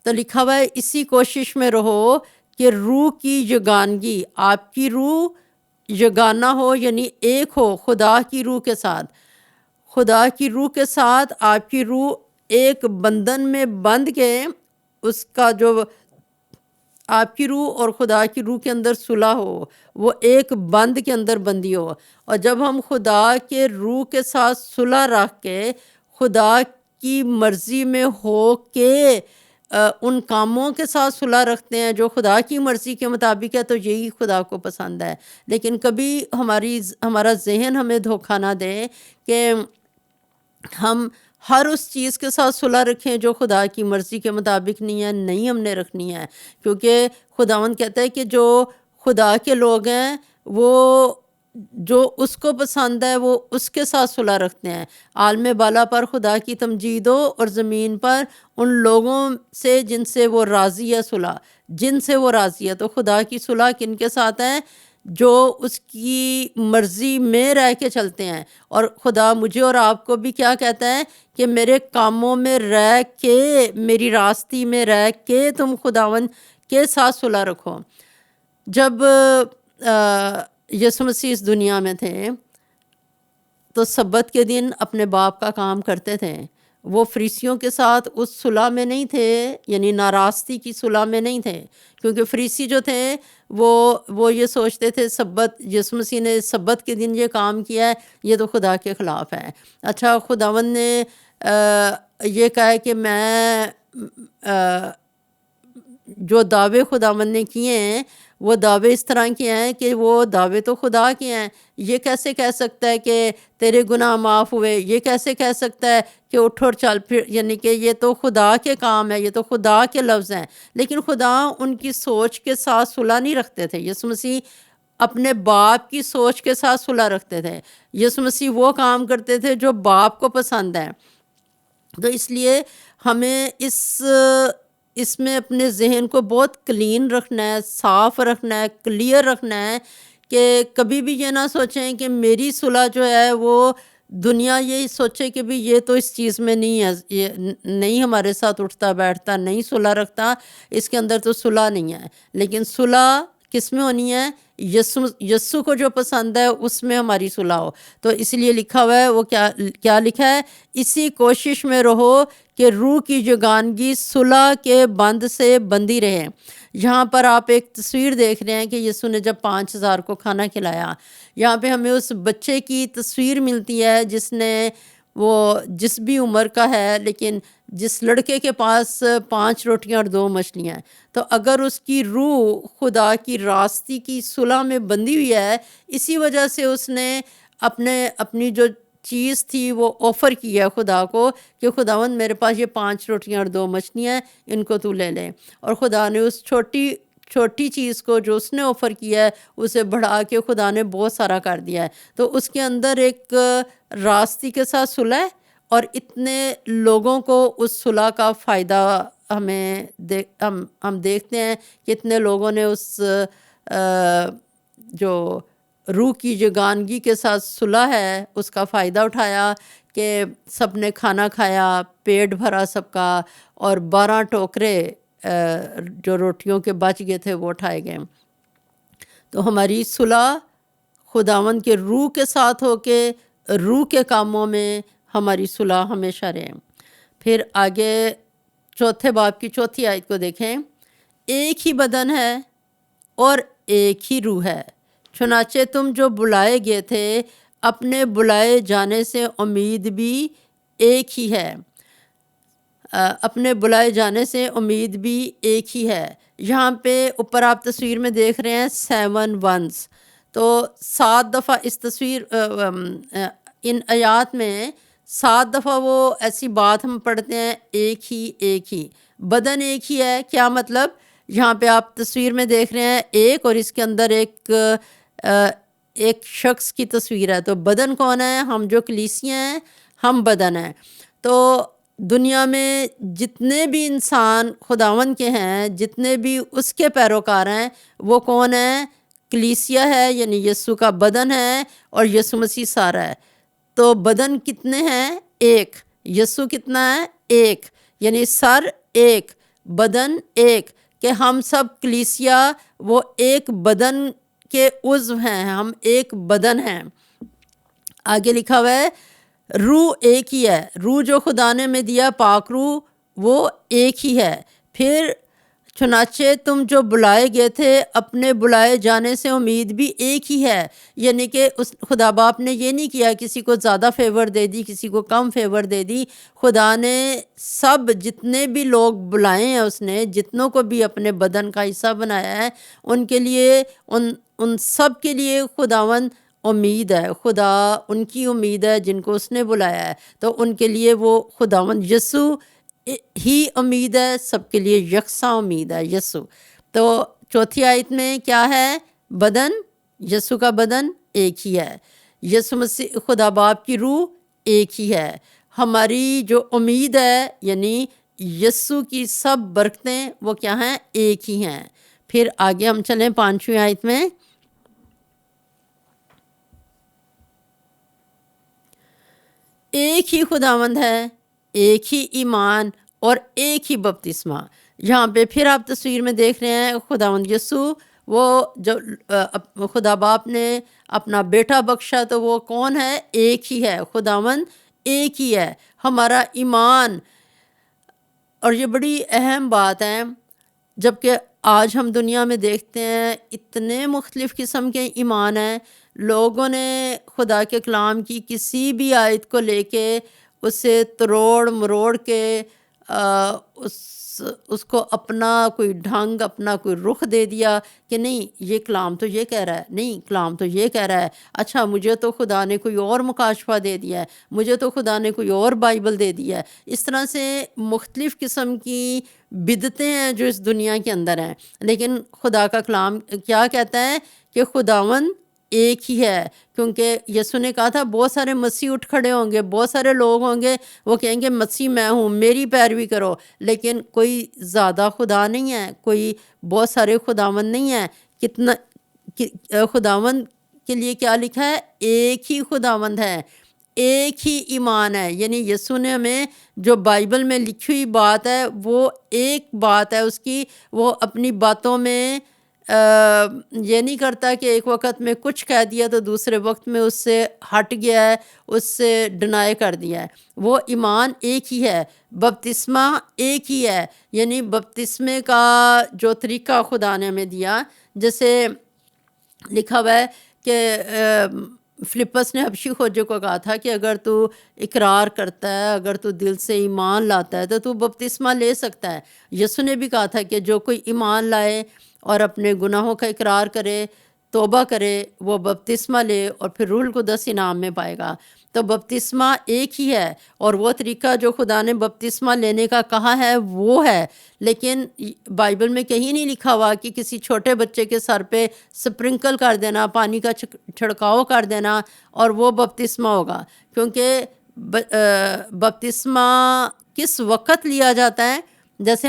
تو لکھا ہوا ہے اسی کوشش میں رہو کہ روح کی یگانگی، آپ کی روح یگانہ ہو، یعنی ایک ہو خدا کی روح کے ساتھ، خدا کی روح کے ساتھ آپ کی روح ایک بندھن میں بندھ کے، اس کا جو آپ کی روح اور خدا کی روح کے اندر صلح ہو، وہ ایک بند کے اندر بندی ہو۔ اور جب ہم خدا کے روح کے ساتھ صلح رکھ کے خدا کی مرضی میں ہو کے ان کاموں کے ساتھ صلح رکھتے ہیں جو خدا کی مرضی کے مطابق ہے تو یہی خدا کو پسند ہے. لیکن کبھی ہمارا ذہن ہمیں دھوکہ نہ دے کہ ہم ہر اس چیز کے ساتھ صلح رکھیں جو خدا کی مرضی کے مطابق نہیں ہے. نہیں، ہم نے رکھنی ہے، کیونکہ خداوند کہتا ہے کہ جو خدا کے لوگ ہیں وہ جو اس کو پسند ہے وہ اس کے ساتھ صلح رکھتے ہیں. عالم بالا پر خدا کی تمجید ہو اور زمین پر ان لوگوں سے جن سے وہ راضی ہے صلح، جن سے وہ راضی ہے. تو خدا کی صلح کن کے ساتھ ہے؟ جو اس کی مرضی میں رہ کے چلتے ہیں. اور خدا مجھے اور آپ کو بھی کیا کہتا ہے کہ میرے کاموں میں رہ کے، میری راستی میں رہ کے تم خداوند کے ساتھ صلح رکھو. جب یسوع مسیح اس دنیا میں تھے تو سبت کے دن اپنے باپ کا کام کرتے تھے. وہ فریسیوں کے ساتھ اس صلح میں نہیں تھے، یعنی ناراستی کی صلح میں نہیں تھے، کیونکہ فریسی جو تھے وہ یہ سوچتے تھے سبت، یسوع مسیح نے سبت کے دن یہ کام کیا ہے یہ تو خدا کے خلاف ہے. اچھا، خداوند نے یہ کہا ہے کہ میں جو دعوے خداوند نے کیے ہیں وہ دعوے اس طرح کے ہیں کہ وہ دعوے تو خدا کے ہیں. یہ کیسے کہہ سکتا ہے کہ تیرے گناہ معاف ہوئے؟ یہ کیسے کہہ سکتا ہے کہ اٹھ اور چل پھر؟ یعنی کہ یہ تو خدا کے کام ہے، یہ تو خدا کے لفظ ہیں. لیکن خدا ان کی سوچ کے ساتھ صلح نہیں رکھتے تھے. یسوع مسیح اپنے باپ کی سوچ کے ساتھ صلح رکھتے تھے. یسوع مسیح وہ کام کرتے تھے جو باپ کو پسند ہے. تو اس لیے ہمیں اس میں اپنے ذہن کو بہت کلین رکھنا ہے، صاف رکھنا ہے، کلیئر رکھنا ہے کہ کبھی بھی یہ نہ سوچیں کہ میری صلح جو ہے وہ دنیا یہی سوچے کہ بھی یہ تو اس چیز میں نہیں ہے، یہ نہیں ہمارے ساتھ اٹھتا بیٹھتا، نہیں صلح رکھتا، اس کے اندر تو صلح نہیں ہے. لیکن صلح کس میں ہونی ہے؟ یسوع کو جو پسند ہے اس میں ہماری صلح ہو. تو اس لیے لکھا ہوا ہے، وہ کیا لکھا ہے؟ اسی کوشش میں رہو کہ روح کی جگانگی صلح کے بند سے بندی رہے. یہاں پر آپ ایک تصویر دیکھ رہے ہیں کہ یسوع نے جب 5000 کو کھانا کھلایا. یہاں پہ ہمیں اس بچے کی تصویر ملتی ہے جس بھی عمر کا ہے، لیکن جس لڑکے کے پاس 5 روٹیاں اور 2 مچھلیاں ہیں. تو اگر اس کی روح خدا کی راستی کی صلح میں بندھی ہوئی ہے، اسی وجہ سے اس نے اپنی جو چیز تھی وہ آفر کیا خدا کو کہ خداوند میرے پاس یہ 5 روٹیاں اور 2 مچھلیاں ہیں، ان کو تو لے لے. اور خدا نے اس چھوٹی چیز کو جو اس نے آفر کیا ہے اسے بڑھا کے خدا نے بہت سارا کر دیا ہے. تو اس کے اندر ایک راستی کے ساتھ صلح ہے، اور اتنے لوگوں کو اس صلح کا فائدہ ہم دیکھتے ہیں کہ اتنے لوگوں نے اس جو روح کی جگانگی کے ساتھ صلح ہے اس کا فائدہ اٹھایا کہ سب نے کھانا کھایا، پیٹ بھرا سب کا، اور 12 ٹوکرے جو روٹیوں کے بچ گئے تھے وہ اٹھائے گئے. تو ہماری صلح خداوند کے روح کے ساتھ ہو کے روح کے کاموں میں ہماری صلح ہمیشہ رہے. پھر آگے 4 باب کی 4 آیت کو دیکھیں. ایک ہی بدن ہے اور ایک ہی روح ہے، چنانچہ تم جو بلائے گئے تھے اپنے بلائے جانے سے امید بھی ایک ہی ہے. اپنے بلائے جانے سے امید بھی ایک ہی ہے. یہاں پہ اوپر آپ تصویر میں دیکھ رہے ہیں 7 ونس. تو 7 دفعہ اس تصویر ان آیات میں 7 دفعہ وہ ایسی بات ہم پڑھتے ہیں، ایک ہی بدن ایک ہی ہے. کیا مطلب؟ یہاں پہ آپ تصویر میں دیکھ رہے ہیں ایک، اور اس کے اندر ایک شخص کی تصویر ہے. تو بدن کون ہے؟ ہم جو کلیسیاں ہیں ہم بدن ہیں. تو دنیا میں جتنے بھی انسان خداوند کے ہیں، جتنے بھی اس کے پیروکار ہیں، وہ کون ہیں؟ کلیسیا ہے، یعنی یسوع کا بدن ہے، اور یسوع مسیح سارا ہے. تو بدن کتنے ہیں؟ ایک. یسوع کتنا ہے؟ ایک. یعنی سر ایک، بدن ایک، کہ ہم سب کلیسیا وہ ایک بدن کے عضو ہیں، ہم ایک بدن ہیں. آگے لکھا ہوا ہے روح ایک ہی ہے. روح جو خدا نے میں دیا، پاک روح، وہ ایک ہی ہے. پھر چنانچہ تم جو بلائے گئے تھے اپنے بلائے جانے سے امید بھی ایک ہی ہے. یعنی کہ اس خدا باپ نے یہ نہیں کیا کسی کو زیادہ فیور دے دی کسی کو کم فیور دے دی. خدا نے سب جتنے بھی لوگ بلائے ہیں اس نے جتنوں کو بھی اپنے بدن کا حصہ بنایا ہے ان کے لیے ان سب کے لیے خداوند امید ہے. خدا ان کی امید ہے جن کو اس نے بلایا ہے. تو ان کے لیے وہ خداوند یسوع ہی امید ہے. سب کے لیے یکساں امید ہے یسوع. تو چوتھی آیت میں کیا ہے؟ بدن، یسوع کا بدن ایک ہی ہے. یسوع مسیح خدا باپ کی روح ایک ہی ہے. ہماری جو امید ہے یعنی یسوع کی سب برکتیں وہ کیا ہیں؟ ایک ہی ہیں. پھر آگے ہم چلیں 5ویں آیت میں. ایک ہی خداوند ہے، ایک ہی ایمان اور ایک ہی بپتسمہ. یہاں پہ پھر آپ تصویر میں دیکھ رہے ہیں خداوند یسوع، وہ جو خدا باپ نے اپنا بیٹا بخشا تو وہ کون ہے؟ ایک ہی ہے. خداوند ایک ہی ہے. ہمارا ایمان، اور یہ بڑی اہم بات ہے، جبکہ آج ہم دنیا میں دیکھتے ہیں اتنے مختلف قسم کے ایمان ہیں. لوگوں نے خدا کے کلام کی کسی بھی آیت کو لے کے اسے تروڑ مروڑ کے اس کو اپنا کوئی ڈھنگ اپنا کوئی رخ دے دیا کہ نہیں یہ کلام تو یہ کہہ رہا ہے، نہیں کلام تو یہ کہہ رہا ہے، اچھا مجھے تو خدا نے کوئی اور مکاشفہ دے دیا ہے، مجھے تو خدا نے کوئی اور بائبل دے دیا ہے. اس طرح سے مختلف قسم کی بدعتیں ہیں جو اس دنیا کے اندر ہیں. لیکن خدا کا کلام کیا کہتا ہے کہ خداوند ایک ہی ہے. کیونکہ یسوع نے کہا تھا بہت سارے مسیح اٹھ کھڑے ہوں گے، بہت سارے لوگ ہوں گے وہ کہیں گے مسیح میں ہوں، میری پیروی کرو. لیکن کوئی زیادہ خدا نہیں ہے، کوئی بہت سارے خداوند نہیں ہیں. خداوند کے لیے کیا لکھا ہے؟ ایک ہی خداوند ہے، ایک ہی ایمان ہے. یعنی یسوع نے ہمیں جو بائبل میں لکھی ہوئی بات ہے وہ ایک بات ہے اس کی. وہ اپنی باتوں میں یہ نہیں کرتا کہ ایک وقت میں کچھ کہہ دیا تو دوسرے وقت میں اس سے ہٹ گیا ہے، اس سے ڈینائی کر دیا ہے. وہ ایمان ایک ہی ہے. بپتسمہ ایک ہی ہے. یعنی بپتسمے کا جو طریقہ خدا نے ہمیں دیا، جیسے لکھا ہوا ہے کہ فلپس نے حبشی کھوجے کو کہا تھا کہ اگر تو اقرار کرتا ہے، اگر تو دل سے ایمان لاتا ہے تو بپتسمہ لے سکتا ہے. یسوع نے بھی کہا تھا کہ جو کوئی ایمان لائے اور اپنے گناہوں کا اقرار کرے، توبہ کرے، وہ بپتسمہ لے اور پھر روح القدس انعام میں پائے گا. تو بپتسمہ ایک ہی ہے، اور وہ طریقہ جو خدا نے بپتسمہ لینے کا کہا ہے وہ ہے. لیکن بائبل میں کہیں نہیں لکھا ہوا کہ کسی چھوٹے بچے کے سر پہ سپرنکل کر دینا، پانی کا چھڑکاؤ کر دینا اور وہ بپتسمہ ہوگا. کیونکہ بپتسمہ کس وقت لیا جاتا ہے؟ جیسے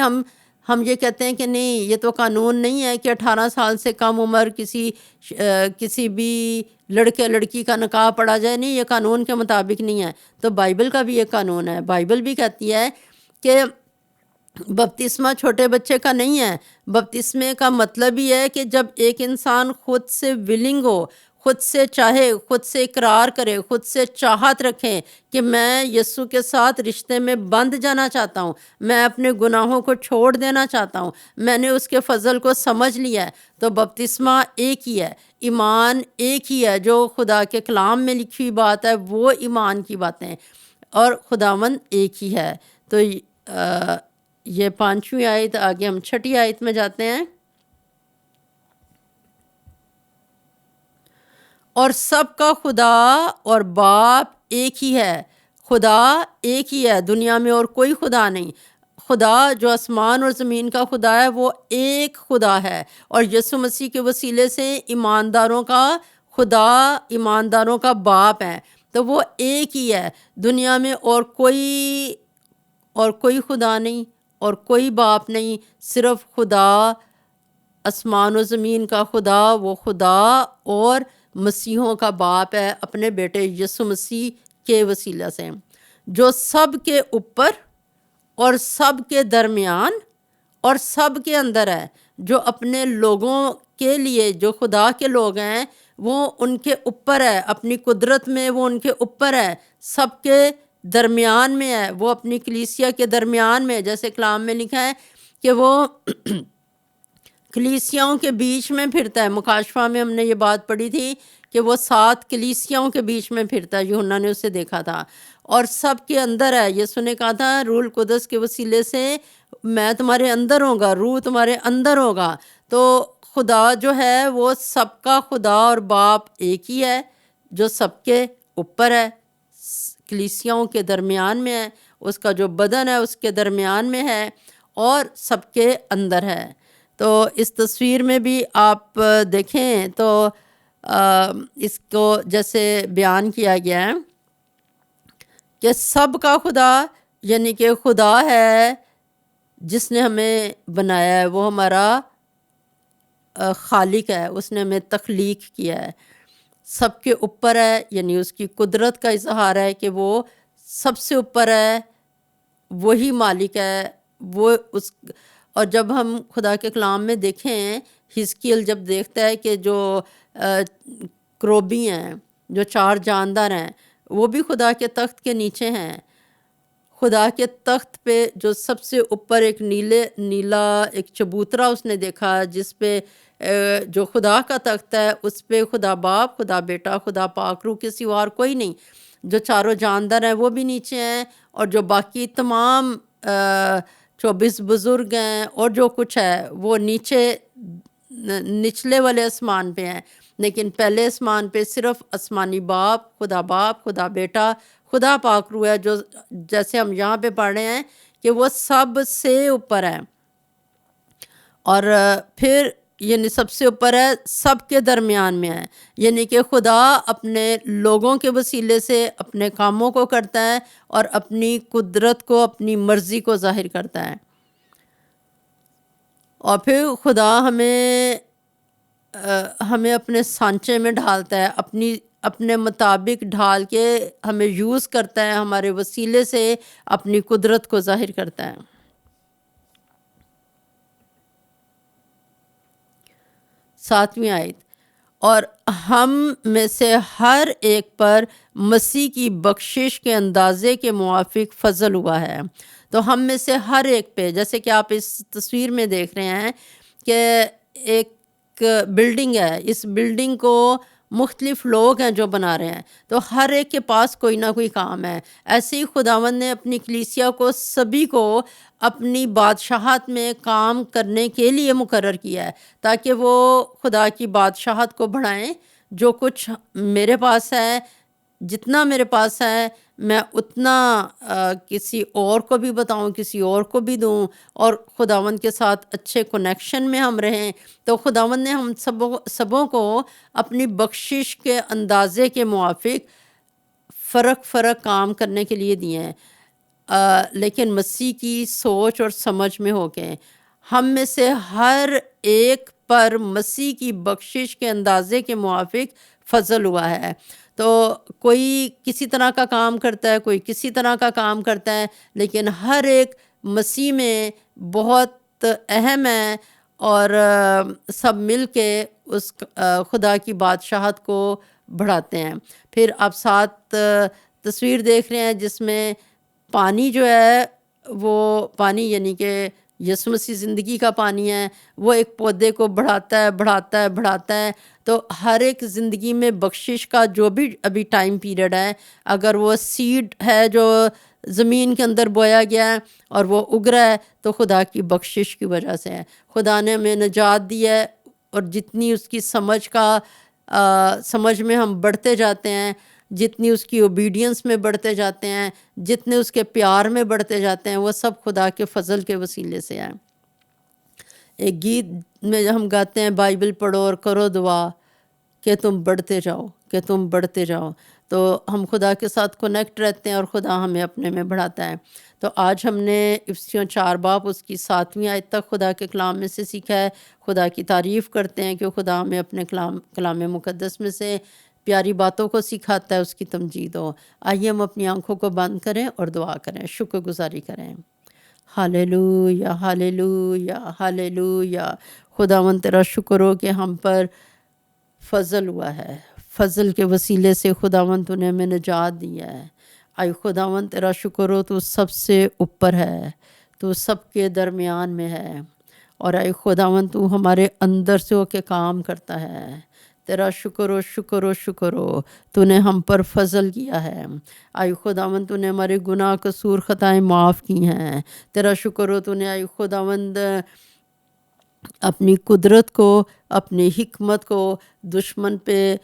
ہم یہ کہتے ہیں کہ نہیں یہ تو قانون نہیں ہے کہ 18 سال سے کم عمر کسی بھی لڑکے لڑکی کا نکاح پڑھا جائے. نہیں، یہ قانون کے مطابق نہیں ہے. تو بائبل کا بھی یہ قانون ہے. بائبل بھی کہتی ہے کہ بپتسمہ چھوٹے بچے کا نہیں ہے. بپتسمے کا مطلب یہ ہے کہ جب ایک انسان خود سے ولنگ ہو، خود سے چاہے، خود سے اقرار کرے، خود سے چاہت رکھیں کہ میں یسوع کے ساتھ رشتے میں بندھ جانا چاہتا ہوں، میں اپنے گناہوں کو چھوڑ دینا چاہتا ہوں، میں نے اس کے فضل کو سمجھ لیا ہے. تو بپتسمہ ایک ہی ہے، ایمان ایک ہی ہے. جو خدا کے کلام میں لکھی ہوئی بات ہے وہ ایمان کی باتیں، اور خداوند ایک ہی ہے. تو یہ 5ویں آیت. آگے ہم 6ٹھی آیت میں جاتے ہیں. اور سب کا خدا اور باپ ایک ہی ہے. خدا ایک ہی ہے، دنیا میں اور کوئی خدا نہیں. خدا جو آسمان اور زمین کا خدا ہے وہ ایک خدا ہے، اور یسوع مسیح کے وسیلے سے ایمانداروں کا خدا، ایمانداروں کا باپ ہے. تو وہ ایک ہی ہے. دنیا میں اور کوئی خدا نہیں اور کوئی باپ نہیں، صرف خدا، آسمان و زمین کا خدا. وہ خدا اور مسیحوں کا باپ ہے اپنے بیٹے یسوع مسیح کے وسیلہ سے، جو سب کے اوپر اور سب کے درمیان اور سب کے اندر ہے. جو اپنے لوگوں کے لیے، جو خدا کے لوگ ہیں، وہ ان کے اوپر ہے، اپنی قدرت میں وہ ان کے اوپر ہے، سب کے درمیان میں ہے. وہ اپنی کلیسیا کے درمیان میں، جیسے کلام میں لکھا ہے کہ وہ کلیسیاؤں کے بیچ میں پھرتا ہے. مکاشفہ میں ہم نے یہ بات پڑھی تھی کہ وہ 7 کلیسیاؤں کے بیچ میں پھرتا ہے. یوحنا نے اسے دیکھا تھا اور سب کے اندر ہے. یسوع نے کہا تھا روح القدس کے وسیلے سے میں تمہارے اندر ہوں گا، روح تمہارے اندر ہوگا. تو خدا جو ہے وہ سب کا خدا اور باپ ایک ہی ہے، جو سب کے اوپر ہے، کلیسیاؤں کے درمیان میں ہے، اس کا جو بدن ہے اس کے درمیان میں ہے اور سب کے اندر ہے. تو اس تصویر میں بھی آپ دیکھیں تو اس کو جیسے بیان کیا گیا ہے کہ سب کا خدا، یعنی کہ خدا ہے جس نے ہمیں بنایا ہے، وہ ہمارا خالق ہے، اس نے ہمیں تخلیق کیا ہے، سب کے اوپر ہے، یعنی اس کی قدرت کا اظہار ہے کہ وہ سب سے اوپر ہے، وہی مالک ہے. وہ اس اور جب ہم خدا کے کلام میں دیکھیں، حزقیل جب دیکھتا ہے کہ جو کروبی ہیں، جو 4 جاندار ہیں، وہ بھی خدا کے تخت کے نیچے ہیں. خدا کے تخت پہ جو سب سے اوپر ایک نیلا ایک چبوترا اس نے دیکھا، جس پہ جو خدا کا تخت ہے اس پہ خدا باپ، خدا بیٹا، خدا پاک روح کے سوا اور کوئی نہیں. جو 4 جاندار ہیں وہ بھی نیچے ہیں، اور جو باقی تمام 24 بزرگ ہیں اور جو کچھ ہے وہ نچلے والے آسمان پہ ہیں. لیکن پہلے آسمان پہ صرف آسمانی باپ، خدا بیٹا، خدا پاک روح ہے، جو جیسے ہم یہاں پہ پڑھ رہے ہیں کہ وہ سب سے اوپر ہے. اور پھر یعنی سب سے اوپر ہے، سب کے درمیان میں ہے. یعنی کہ خدا اپنے لوگوں کے وسیلے سے اپنے کاموں کو کرتا ہے اور اپنی قدرت کو، اپنی مرضی کو ظاہر کرتا ہے. اور پھر خدا ہمیں اپنے سانچے میں ڈھالتا ہے، اپنے مطابق ڈھال کے ہمیں یوز کرتا ہے، ہمارے وسیلے سے اپنی قدرت کو ظاہر کرتا ہے. 7ویں آیت، اور ہم میں سے ہر ایک پر مسیح کی بخشش کے اندازے کے موافق فضل ہوا ہے. تو ہم میں سے ہر ایک پہ، جیسے کہ آپ اس تصویر میں دیکھ رہے ہیں کہ ایک بلڈنگ ہے، اس بلڈنگ کو مختلف لوگ ہیں جو بنا رہے ہیں، تو ہر ایک کے پاس کوئی نہ کوئی کام ہے. ایسے ہی خداوند نے اپنی کلیسیا کو سبھی کو اپنی بادشاہت میں کام کرنے کے لیے مقرر کیا ہے، تاکہ وہ خدا کی بادشاہت کو بڑھائیں. جو کچھ میرے پاس ہے، جتنا میرے پاس ہے، میں اتنا کسی اور کو بھی بتاؤں، کسی اور کو بھی دوں، اور خداوند کے ساتھ اچھے کنیکشن میں ہم رہیں. تو خداوند نے ہم سبوں کو اپنی بخشش کے اندازے کے موافق فرق کام کرنے کے لیے دیے ہیں، لیکن مسیح کی سوچ اور سمجھ میں ہو کے. ہم میں سے ہر ایک پر مسیح کی بخشش کے اندازے کے موافق فضل ہوا ہے. تو کوئی کسی طرح کا کام کرتا ہے، کوئی کسی طرح کا کام کرتا ہے، لیکن ہر ایک مسیح میں بہت اہم ہے، اور سب مل کے اس خدا کی بادشاہت کو بڑھاتے ہیں. پھر آپ 7 تصویر دیکھ رہے ہیں جس میں پانی جو ہے، وہ پانی یعنی کہ یسوع مسیح زندگی کا پانی ہے، وہ ایک پودے کو بڑھاتا ہے. تو ہر ایک زندگی میں بخشش کا جو بھی ابھی ٹائم پیریڈ ہے، اگر وہ سیڈ ہے جو زمین کے اندر بویا گیا ہے اور وہ اگ رہا ہے، تو خدا کی بخشش کی وجہ سے ہے. خدا نے ہمیں نجات دی ہے، اور جتنی اس کی سمجھ میں ہم بڑھتے جاتے ہیں، جتنی اس کی اوبیڈینس میں بڑھتے جاتے ہیں، جتنے اس کے پیار میں بڑھتے جاتے ہیں، وہ سب خدا کے فضل کے وسیلے سے ہے. ایک گیت میں ہم گاتے ہیں، بائبل پڑھو اور کرو دعا کہ تم بڑھتے جاؤ. تو ہم خدا کے ساتھ کنیکٹ رہتے ہیں اور خدا ہمیں اپنے میں بڑھاتا ہے. تو آج ہم نے افسیوں 4 باب اس کی 7ویں آیت تک خدا کے کلام میں سے سیکھا ہے. خدا کی تعریف کرتے ہیں کہ خدا ہمیں اپنے کلام مقدس میں سے پیاری باتوں کو سکھاتا ہے، اس کی تمجید ہو. آئیے ہم اپنی آنکھوں کو بند کریں اور دعا کریں، شکر گزاری کریں. ہاللیلویا، ہاللیلویا، ہاللیلویا. خداوند تیرا شکر ہو کہ ہم پر فضل ہوا ہے، فضل کے وسیلے سے خداوند تو نے ہمیں نجات دیا ہے. آئی خداوند تیرا شکر ہو، تو سب سے اوپر ہے، تو سب کے درمیان میں ہے، اور اے خداوند تو ہمارے اندر سے ہو کے کام کرتا ہے. تیرا شکر و شکر و شکر ہو، تو نے ہم پر فضل کیا ہے. آئی خداوند تو نے ہمارے گناہ قصور خطائیں معاف کی ہیں. تیرا شکر ہو تو نے آئی خداوند اپنی قدرت کو، اپنی حکمت کو دشمن پہ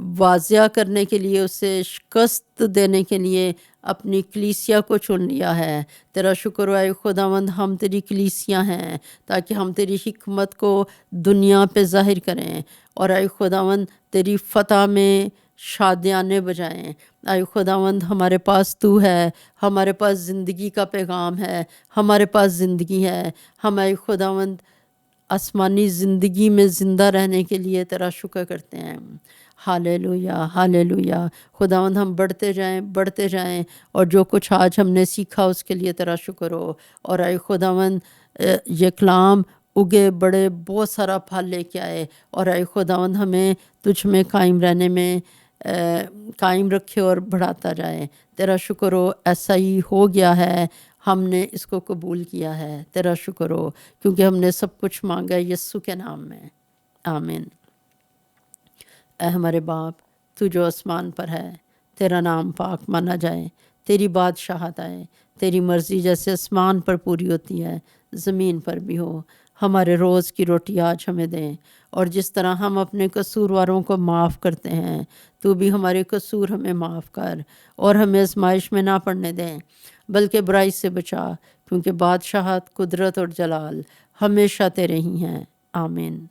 واضح کرنے کے لیے، اسے شکست دینے کے لیے اپنی کلیسیا کو چن لیا ہے. تیرا شکر ہے خداوند، ہم تیری کلیسیا ہیں تاکہ ہم تیری حکمت کو دنیا پہ ظاہر کریں، اور اے خداوند تیری فتح میں شادیانے بجائیں. اے خداوند ہمارے پاس تو ہے، ہمارے پاس زندگی کا پیغام ہے، ہمارے پاس زندگی ہے. ہم اے خداوند آسمانی زندگی میں زندہ رہنے کے لیے تیرا شکر کرتے ہیں. ہالےلویا، ہالےلویا. خداوند ہم بڑھتے جائیں، بڑھتے جائیں، اور جو کچھ آج ہم نے سیکھا اس کے لیے تیرا شکر ہو. اور اے خداوند یہ کلام اگے بڑے بہت سارا پھل لے کے آئے، اور اے خداوند ہمیں تجھ میں قائم رہنے میں قائم رکھے اور بڑھاتا جائے. تیرا شکر ہو، ایسا ہی ہو گیا ہے، ہم نے اس کو قبول کیا ہے. تیرا شکر ہو کیونکہ ہم نے سب کچھ مانگا یسوع کے نام میں. آمین. اے ہمارے باپ، تو جو آسمان پر ہے، تیرا نام پاک مانا جائے، تیری بادشاہت آئے، تیری مرضی جیسے آسمان پر پوری ہوتی ہے زمین پر بھی ہو. ہمارے روز کی روٹی آج ہمیں دیں، اور جس طرح ہم اپنے قصورواروں کو معاف کرتے ہیں، تو بھی ہمارے قصور ہمیں معاف کر، اور ہمیں آزمائش میں نہ پڑنے دیں بلکہ برائی سے بچا، کیونکہ بادشاہت، قدرت اور جلال ہمیشہ تیرے ہی ہیں. آمین.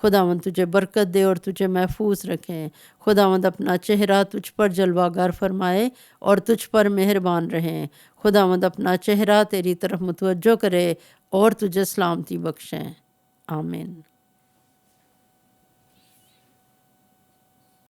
خداوند تجھے برکت دے اور تجھے محفوظ رکھے. خداوند اپنا چہرہ تجھ پر جلوہ گر فرمائے اور تجھ پر مہربان رہیں. خداوند اپنا چہرہ تیری طرف متوجہ کرے اور تجھے سلامتی بخشیں. آمین.